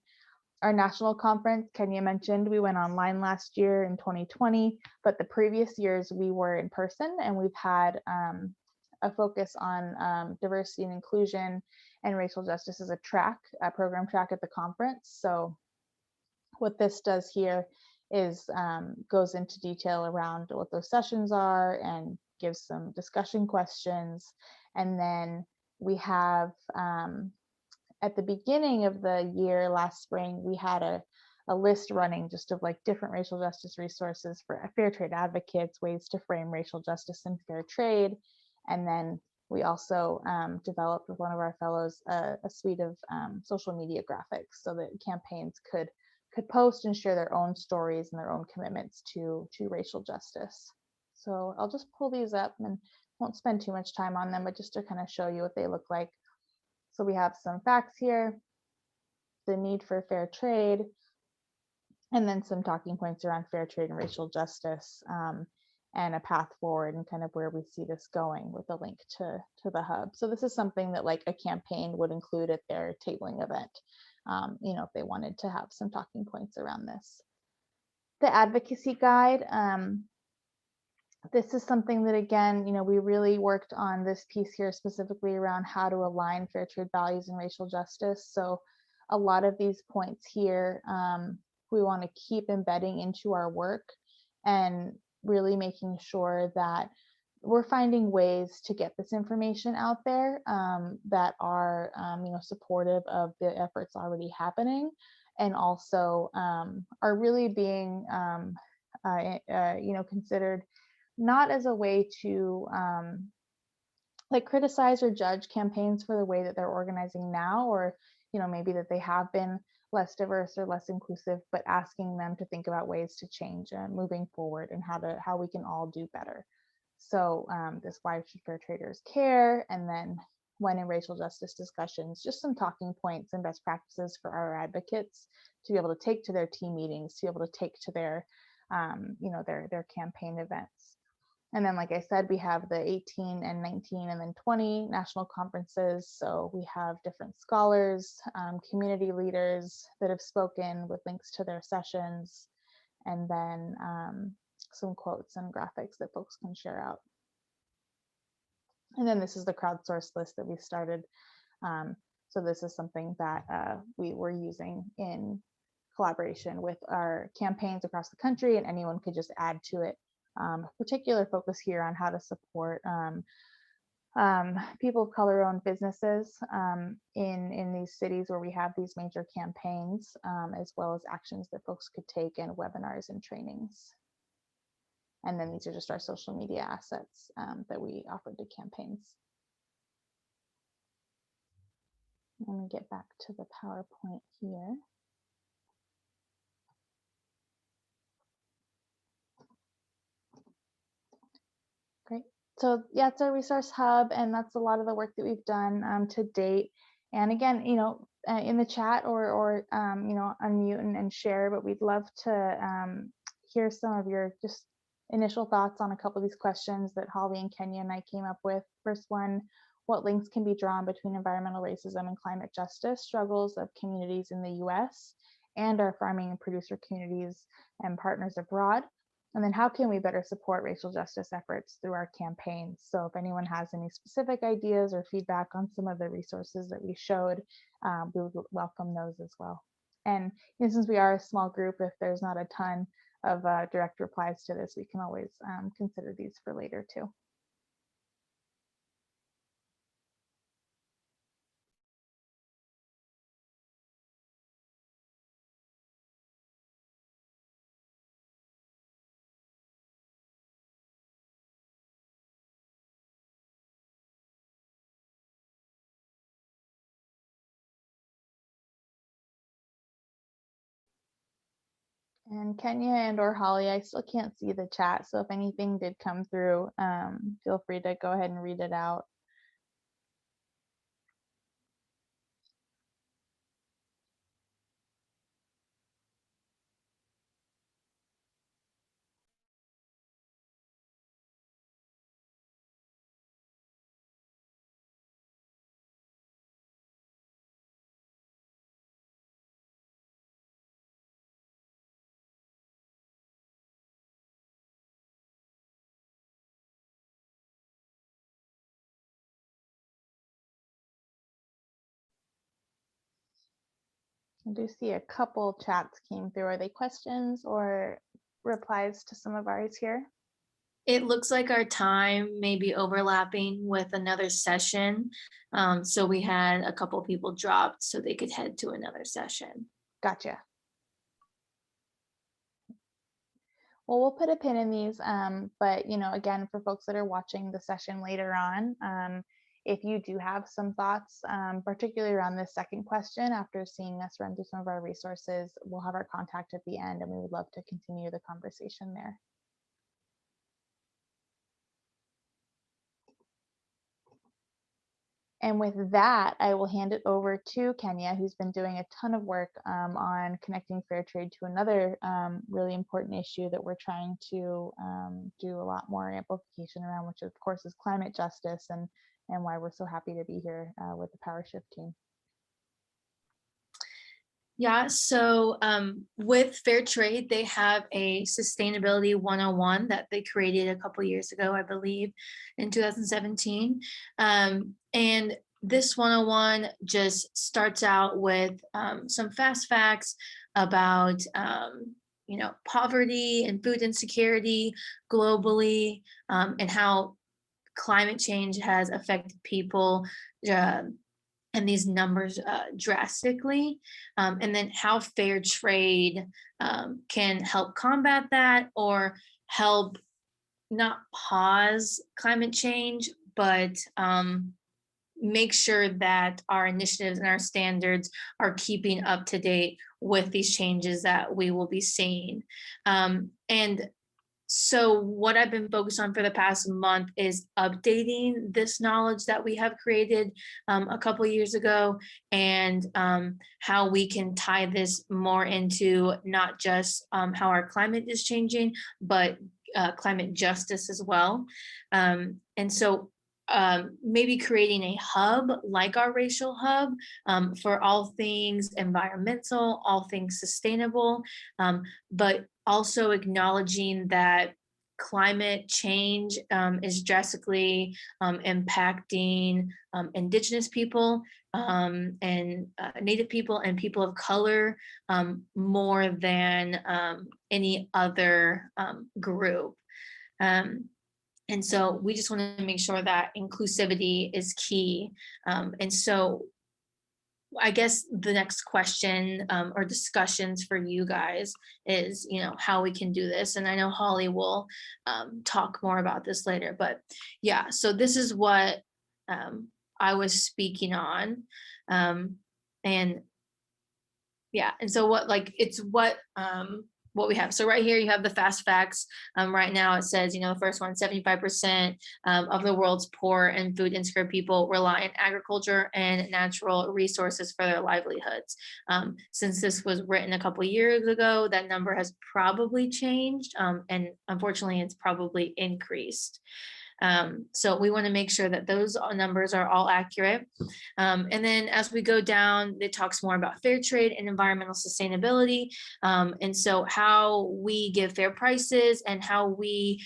Our national conference, Kenya mentioned, we went online last year in 2020, but the previous years we were in person, and we've had a focus on diversity and inclusion and racial justice as a program track at the conference. So what this does here is goes into detail around what those sessions are and gives some discussion questions. And then we have at the beginning of the year last spring, we had a list running just of like different racial justice resources for fair trade advocates, ways to frame racial justice and fair trade. And then we also developed with one of our fellows a suite of social media graphics so that campaigns could post and share their own stories and their own commitments to racial justice. So I'll just pull these up and won't spend too much time on them, but just to kind of show you what they look like. So we have some facts here, the need for fair trade, and then some talking points around fair trade and racial justice, and a path forward and kind of where we see this going with a link to the hub. So this is something that like a campaign would include at their tabling event, if they wanted to have some talking points around this. The advocacy guide, this is something that, again, we really worked on this piece here specifically around how to align fair trade values and racial justice. So a lot of these points here, we want to keep embedding into our work and really making sure that we're finding ways to get this information out there that are, supportive of the efforts already happening, and also are really being, considered not as a way to like criticize or judge campaigns for the way that they're organizing now, or maybe that they have been less diverse or less inclusive, but asking them to think about ways to change moving forward and how we can all do better. So this why should fair traders care, and then when in racial justice discussions, just some talking points and best practices for our advocates to be able to take to their team meetings, to be able to take to their their campaign events. And then, like I said, we have the 18 and 19 and then 20 national conferences. So we have different scholars, community leaders that have spoken with links to their sessions, and then some quotes and graphics that folks can share out. And then this is the crowdsourced list that we started. So this is something that we were using in collaboration with our campaigns across the country, and anyone could just add to it. Particular focus here on how to support people of color-owned businesses in these cities where we have these major campaigns, as well as actions that folks could take in webinars and trainings. And then these are just our social media assets that we offered to campaigns. Let me get back to the PowerPoint here. Great. So yeah, it's our resource hub, and that's a lot of the work that we've done to date. And again, in the chat or unmute and share, but we'd love to hear some of your just initial thoughts on a couple of these questions that Holly and Kenya and I came up with. First one, what links can be drawn between environmental racism and climate justice struggles of communities in the US and our farming and producer communities and partners abroad? And then how can we better support racial justice efforts through our campaigns? So if anyone has any specific ideas or feedback on some of the resources that we showed, we would welcome those as well. And since we are a small group, if there's not a ton of direct replies to this, we can always consider these for later too. And Kenya and or Holly, I still can't see the chat. So if anything did come through, feel free to go ahead and read it out. I do see a couple chats came through. Are they questions or replies to some of ours here? It looks like our time may be overlapping with another session. So we had a couple people dropped so they could head to another session. Gotcha. Well, we'll put a pin in these, but again, for folks that are watching the session later on, if you do have some thoughts, particularly around this second question, after seeing us run through some of our resources, we'll have our contact at the end, and we would love to continue the conversation there. And with that, I will hand it over to Kenya, who's been doing a ton of work on connecting fair trade to another really important issue that we're trying to do a lot more amplification around, which of course is climate justice, and why we're so happy to be here with the Power Shift team. Yeah, so with Fair Trade, they have a Sustainability 101 that they created a couple years ago, I believe, in 2017. And this 101 just starts out with some fast facts about poverty and food insecurity globally, and how climate change has affected people and these numbers drastically, and then how fair trade can help combat that, or help not pause climate change, but make sure that our initiatives and our standards are keeping up to date with these changes that we will be seeing. And so what I've been focused on for the past month is updating this knowledge that we have created a couple of years ago, and how we can tie this more into not just how our climate is changing, but climate justice as well. And so maybe creating a hub like our racial hub for all things environmental, all things sustainable, but also acknowledging that climate change is drastically impacting Indigenous people and Native people and people of color more than any other group. And so we just want to make sure that inclusivity is key. And so I guess the next question or discussions for you guys is, how we can do this. And I know Holly will talk more about this later, but yeah, so this is what I was speaking on. And yeah, and so what we have. So right here, you have the fast facts. Right now it says, the first one, 75% of the world's poor and food insecure people rely on agriculture and natural resources for their livelihoods. Since this was written a couple years ago, that number has probably changed. And unfortunately, it's probably increased. So we want to make sure that those numbers are all accurate. And then as we go down, it talks more about fair trade and environmental sustainability. And so how we give fair prices and how we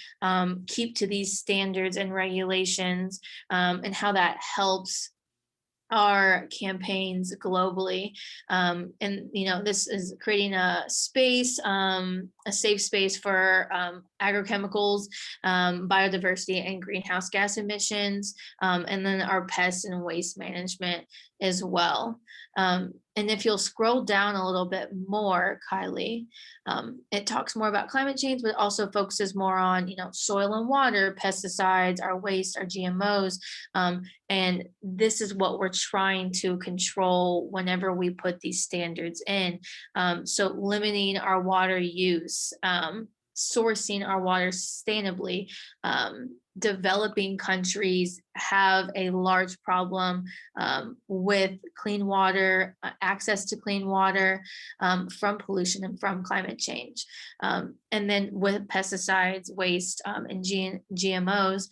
keep to these standards and regulations, and how that helps our campaigns globally. And this is creating a space, a safe space for agrochemicals, biodiversity, and greenhouse gas emissions, and then our pest and waste management as well. And if you'll scroll down a little bit more, Kylie, it talks more about climate change, but also focuses more on, soil and water, pesticides, our waste, our GMOs. And this is what we're trying to control whenever we put these standards in. So limiting our water use, sourcing our water sustainably. Developing countries have a large problem with clean water, access to clean water from pollution and from climate change. And then with pesticides, waste, and GMOs,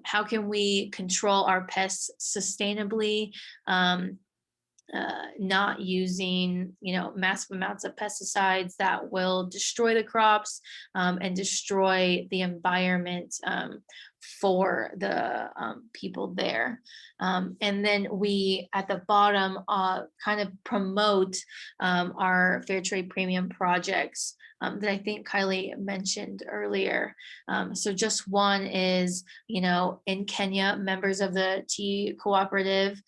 how can we control our pests sustainably? not using, massive amounts of pesticides that will destroy the crops and destroy the environment for the people there. And then we, at the bottom, kind of promote our fair trade premium projects that I think Kylie mentioned earlier. So just one is, in Kenya, members of the tea cooperative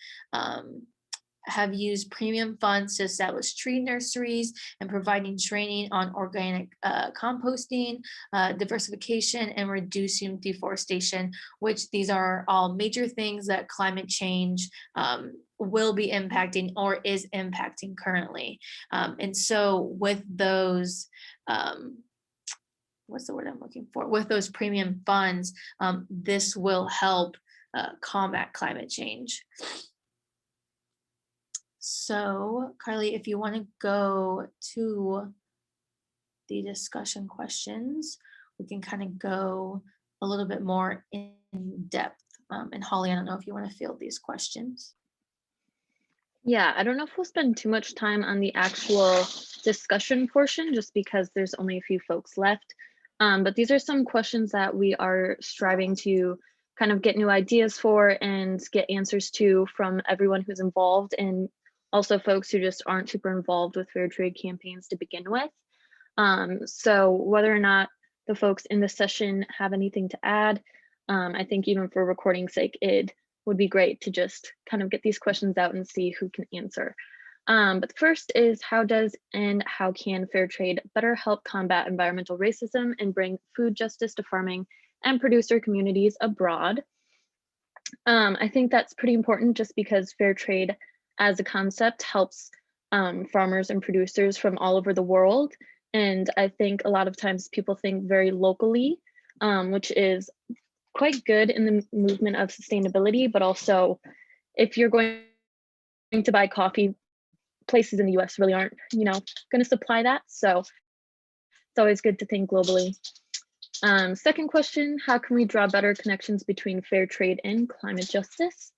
have used premium funds to establish tree nurseries and providing training on organic composting, diversification, and reducing deforestation, which these are all major things that climate change will be impacting or is impacting currently. And so with those, what's the word I'm looking for? With those premium funds, this will help combat climate change. So, Carly, if you want to go to the discussion questions, we can kind of go a little bit more in depth. And Holly, I don't know if you want to field these questions. Yeah, I don't know if we'll spend too much time on the actual discussion portion just because there's only a few folks left. But these are some questions that we are striving to kind of get new ideas for and get answers to from everyone who's involved, and also folks who just aren't super involved with fair trade campaigns to begin with. So whether or not the folks in the session have anything to add, I think even for recording's sake, it would be great to just kind of get these questions out and see who can answer. But the first is, how does and how can fair trade better help combat environmental racism and bring food justice to farming and producer communities abroad? I think that's pretty important just because fair trade as a concept helps farmers and producers from all over the world. And I think a lot of times people think very locally, which is quite good in the movement of sustainability, but also if you're going to buy coffee, places in the US really aren't, going to supply that. So it's always good to think globally. Second question, how can we draw better connections between fair trade and climate justice?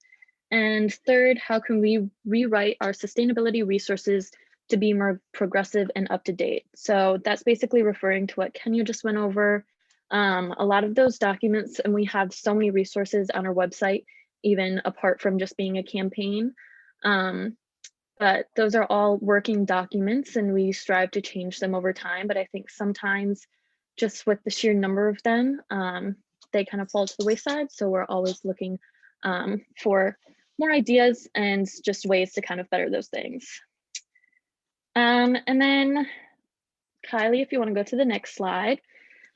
And third, how can we rewrite our sustainability resources to be more progressive and up to date? So that's basically referring to what Kenya just went over. A lot of those documents, and we have so many resources on our website, even apart from just being a campaign. But those are all working documents and we strive to change them over time. But I think sometimes just with the sheer number of them, they kind of fall to the wayside. So we're always looking for more ideas and just ways to kind of better those things. And then Kylie, if you want to go to the next slide.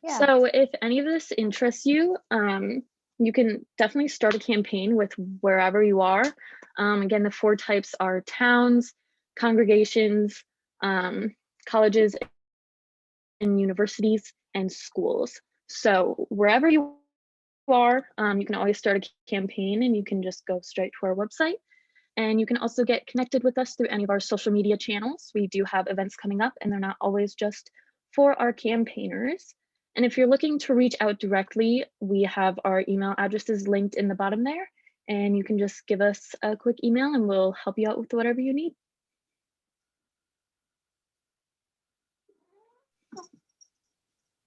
Yeah. So if any of this interests you, you can definitely start a campaign with wherever you are. Again, the 4 types are towns, congregations, colleges and universities, and schools. So wherever you are, you can always start a campaign and you can just go straight to our website. And you can also get connected with us through any of our social media channels. We do have events coming up and they're not always just for our campaigners. And if you're looking to reach out directly, we have our email addresses linked in the bottom there. And you can just give us a quick email and we'll help you out with whatever you need.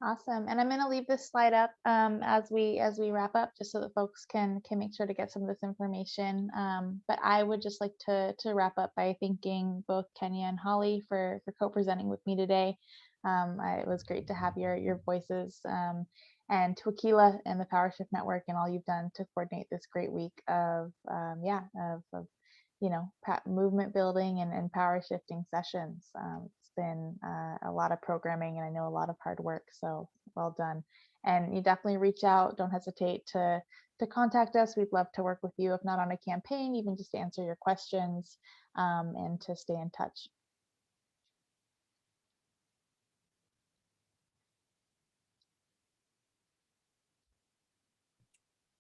Awesome. And I'm going to leave this slide up as we wrap up, just so that folks can make sure to get some of this information. But I would just like to wrap up by thanking both Kenya and Holly for co-presenting with me today. It was great to have your voices, and to Aquila and the Power Shift Network and all you've done to coordinate this great week of movement building and power shifting sessions. It's been a lot of programming and I know a lot of hard work, so well done. And you definitely reach out, don't hesitate to contact us. We'd love to work with you, if not on a campaign, even just to answer your questions and to stay in touch.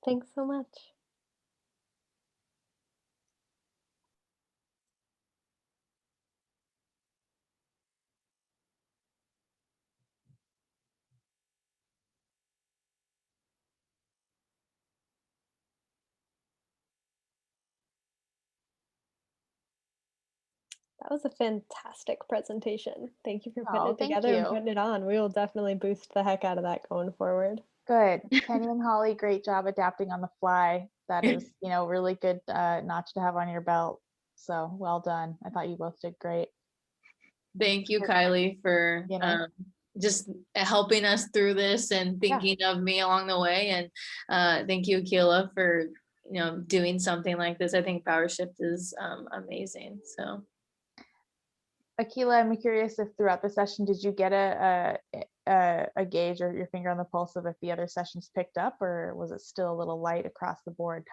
Thanks so much. That was a fantastic presentation. Thank you for putting Oh, it thank together and you. putting it on. We will definitely boost the heck out of that going forward. Good. Kenny and Holly, great job adapting on the fly. That is, really good notch to have on your belt. So well done. I thought you both did great. Thank you, Kylie, for just helping us through this and thinking of me along the way. And thank you, Akila, for doing something like this. I think Power Shift is amazing. So Akila, I'm curious if throughout the session, did you get a gauge or your finger on the pulse of if the other sessions picked up, or was it still a little light across the board?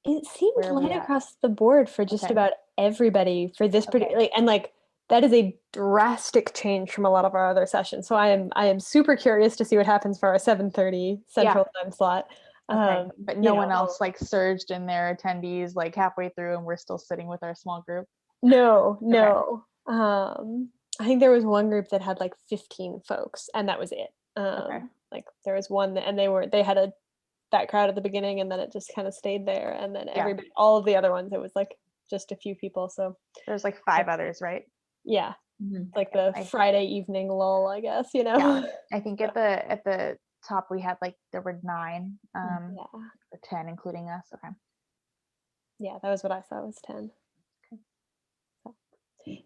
It seemed Where are we light at? across the board for just Okay. about everybody for this Okay. particular, and like that is a drastic change from a lot of our other sessions. So I am super curious to see what happens for our 7:30 Central Time slot. Okay. But no one else like surged in their attendees like halfway through, and we're still sitting with our small group. No. I think there was one group that had like 15 folks, and that was it. Like there was one and they had that crowd at the beginning, and then it just kind of stayed there, and then everybody, all of the other ones, it was like just a few people. So there's like 5 others, right? Yeah. Like the Friday evening lull, I guess, Yeah. I think at the top we had like there were 9 or 10 including us. Okay. Yeah, that was what I saw, was 10.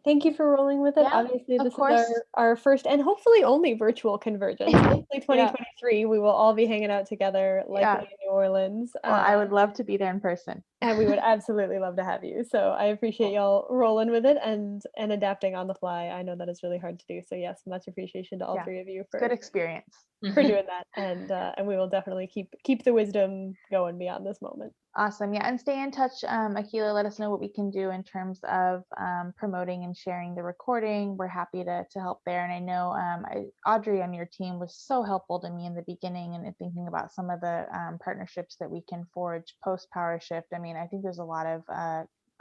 Thank you for rolling with it. Yeah, Obviously, of this course. is our first and hopefully only virtual convergence. Hopefully 2023, we will all be hanging out together likely in New Orleans. Well, I would love to be there in person. And we would absolutely love to have you. So I appreciate y'all rolling with it and adapting on the fly. I know that is really hard to do. So yes, much appreciation to all 3 of you for good experience for doing that. And we will definitely keep the wisdom going beyond this moment. Awesome. Yeah, and stay in touch. Akila, let us know what we can do in terms of promoting and sharing the recording. We're happy to help there. And I know Audrey on your team was so helpful to me in the beginning and thinking about some of the partnerships that we can forge post Power Shift. I mean, I think there's a lot of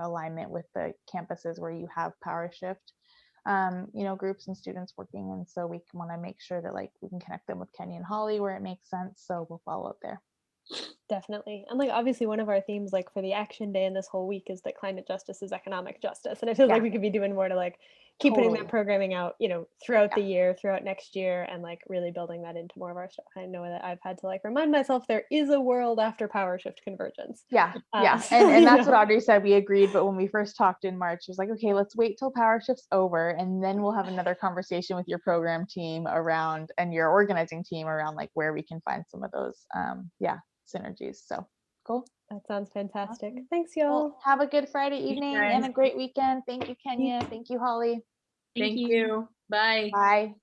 alignment with the campuses where you have Power Shift, groups and students working. And so we want to make sure that like we can connect them with Kenny and Holly where it makes sense. So we'll follow up there. Definitely. And like obviously one of our themes like for the action day and this whole week is that climate justice is economic justice. And it feels like we could be doing more to like keep putting that programming out, throughout the year, throughout next year, and like really building that into more of our stuff. I know that I've had to like remind myself there is a world after Power Shift Convergence. Yeah. And that's what Audrey said. We agreed, but when we first talked in March, it was like, okay, let's wait till Power Shift's over and then we'll have another conversation with your program team around and your organizing team around like where we can find some of those synergies. So cool. That sounds fantastic. Awesome. Thanks, y'all. Well, have a good Friday evening and a great weekend. Thank you, Kenya. Thank you, Holly. Thank you. Bye. Bye.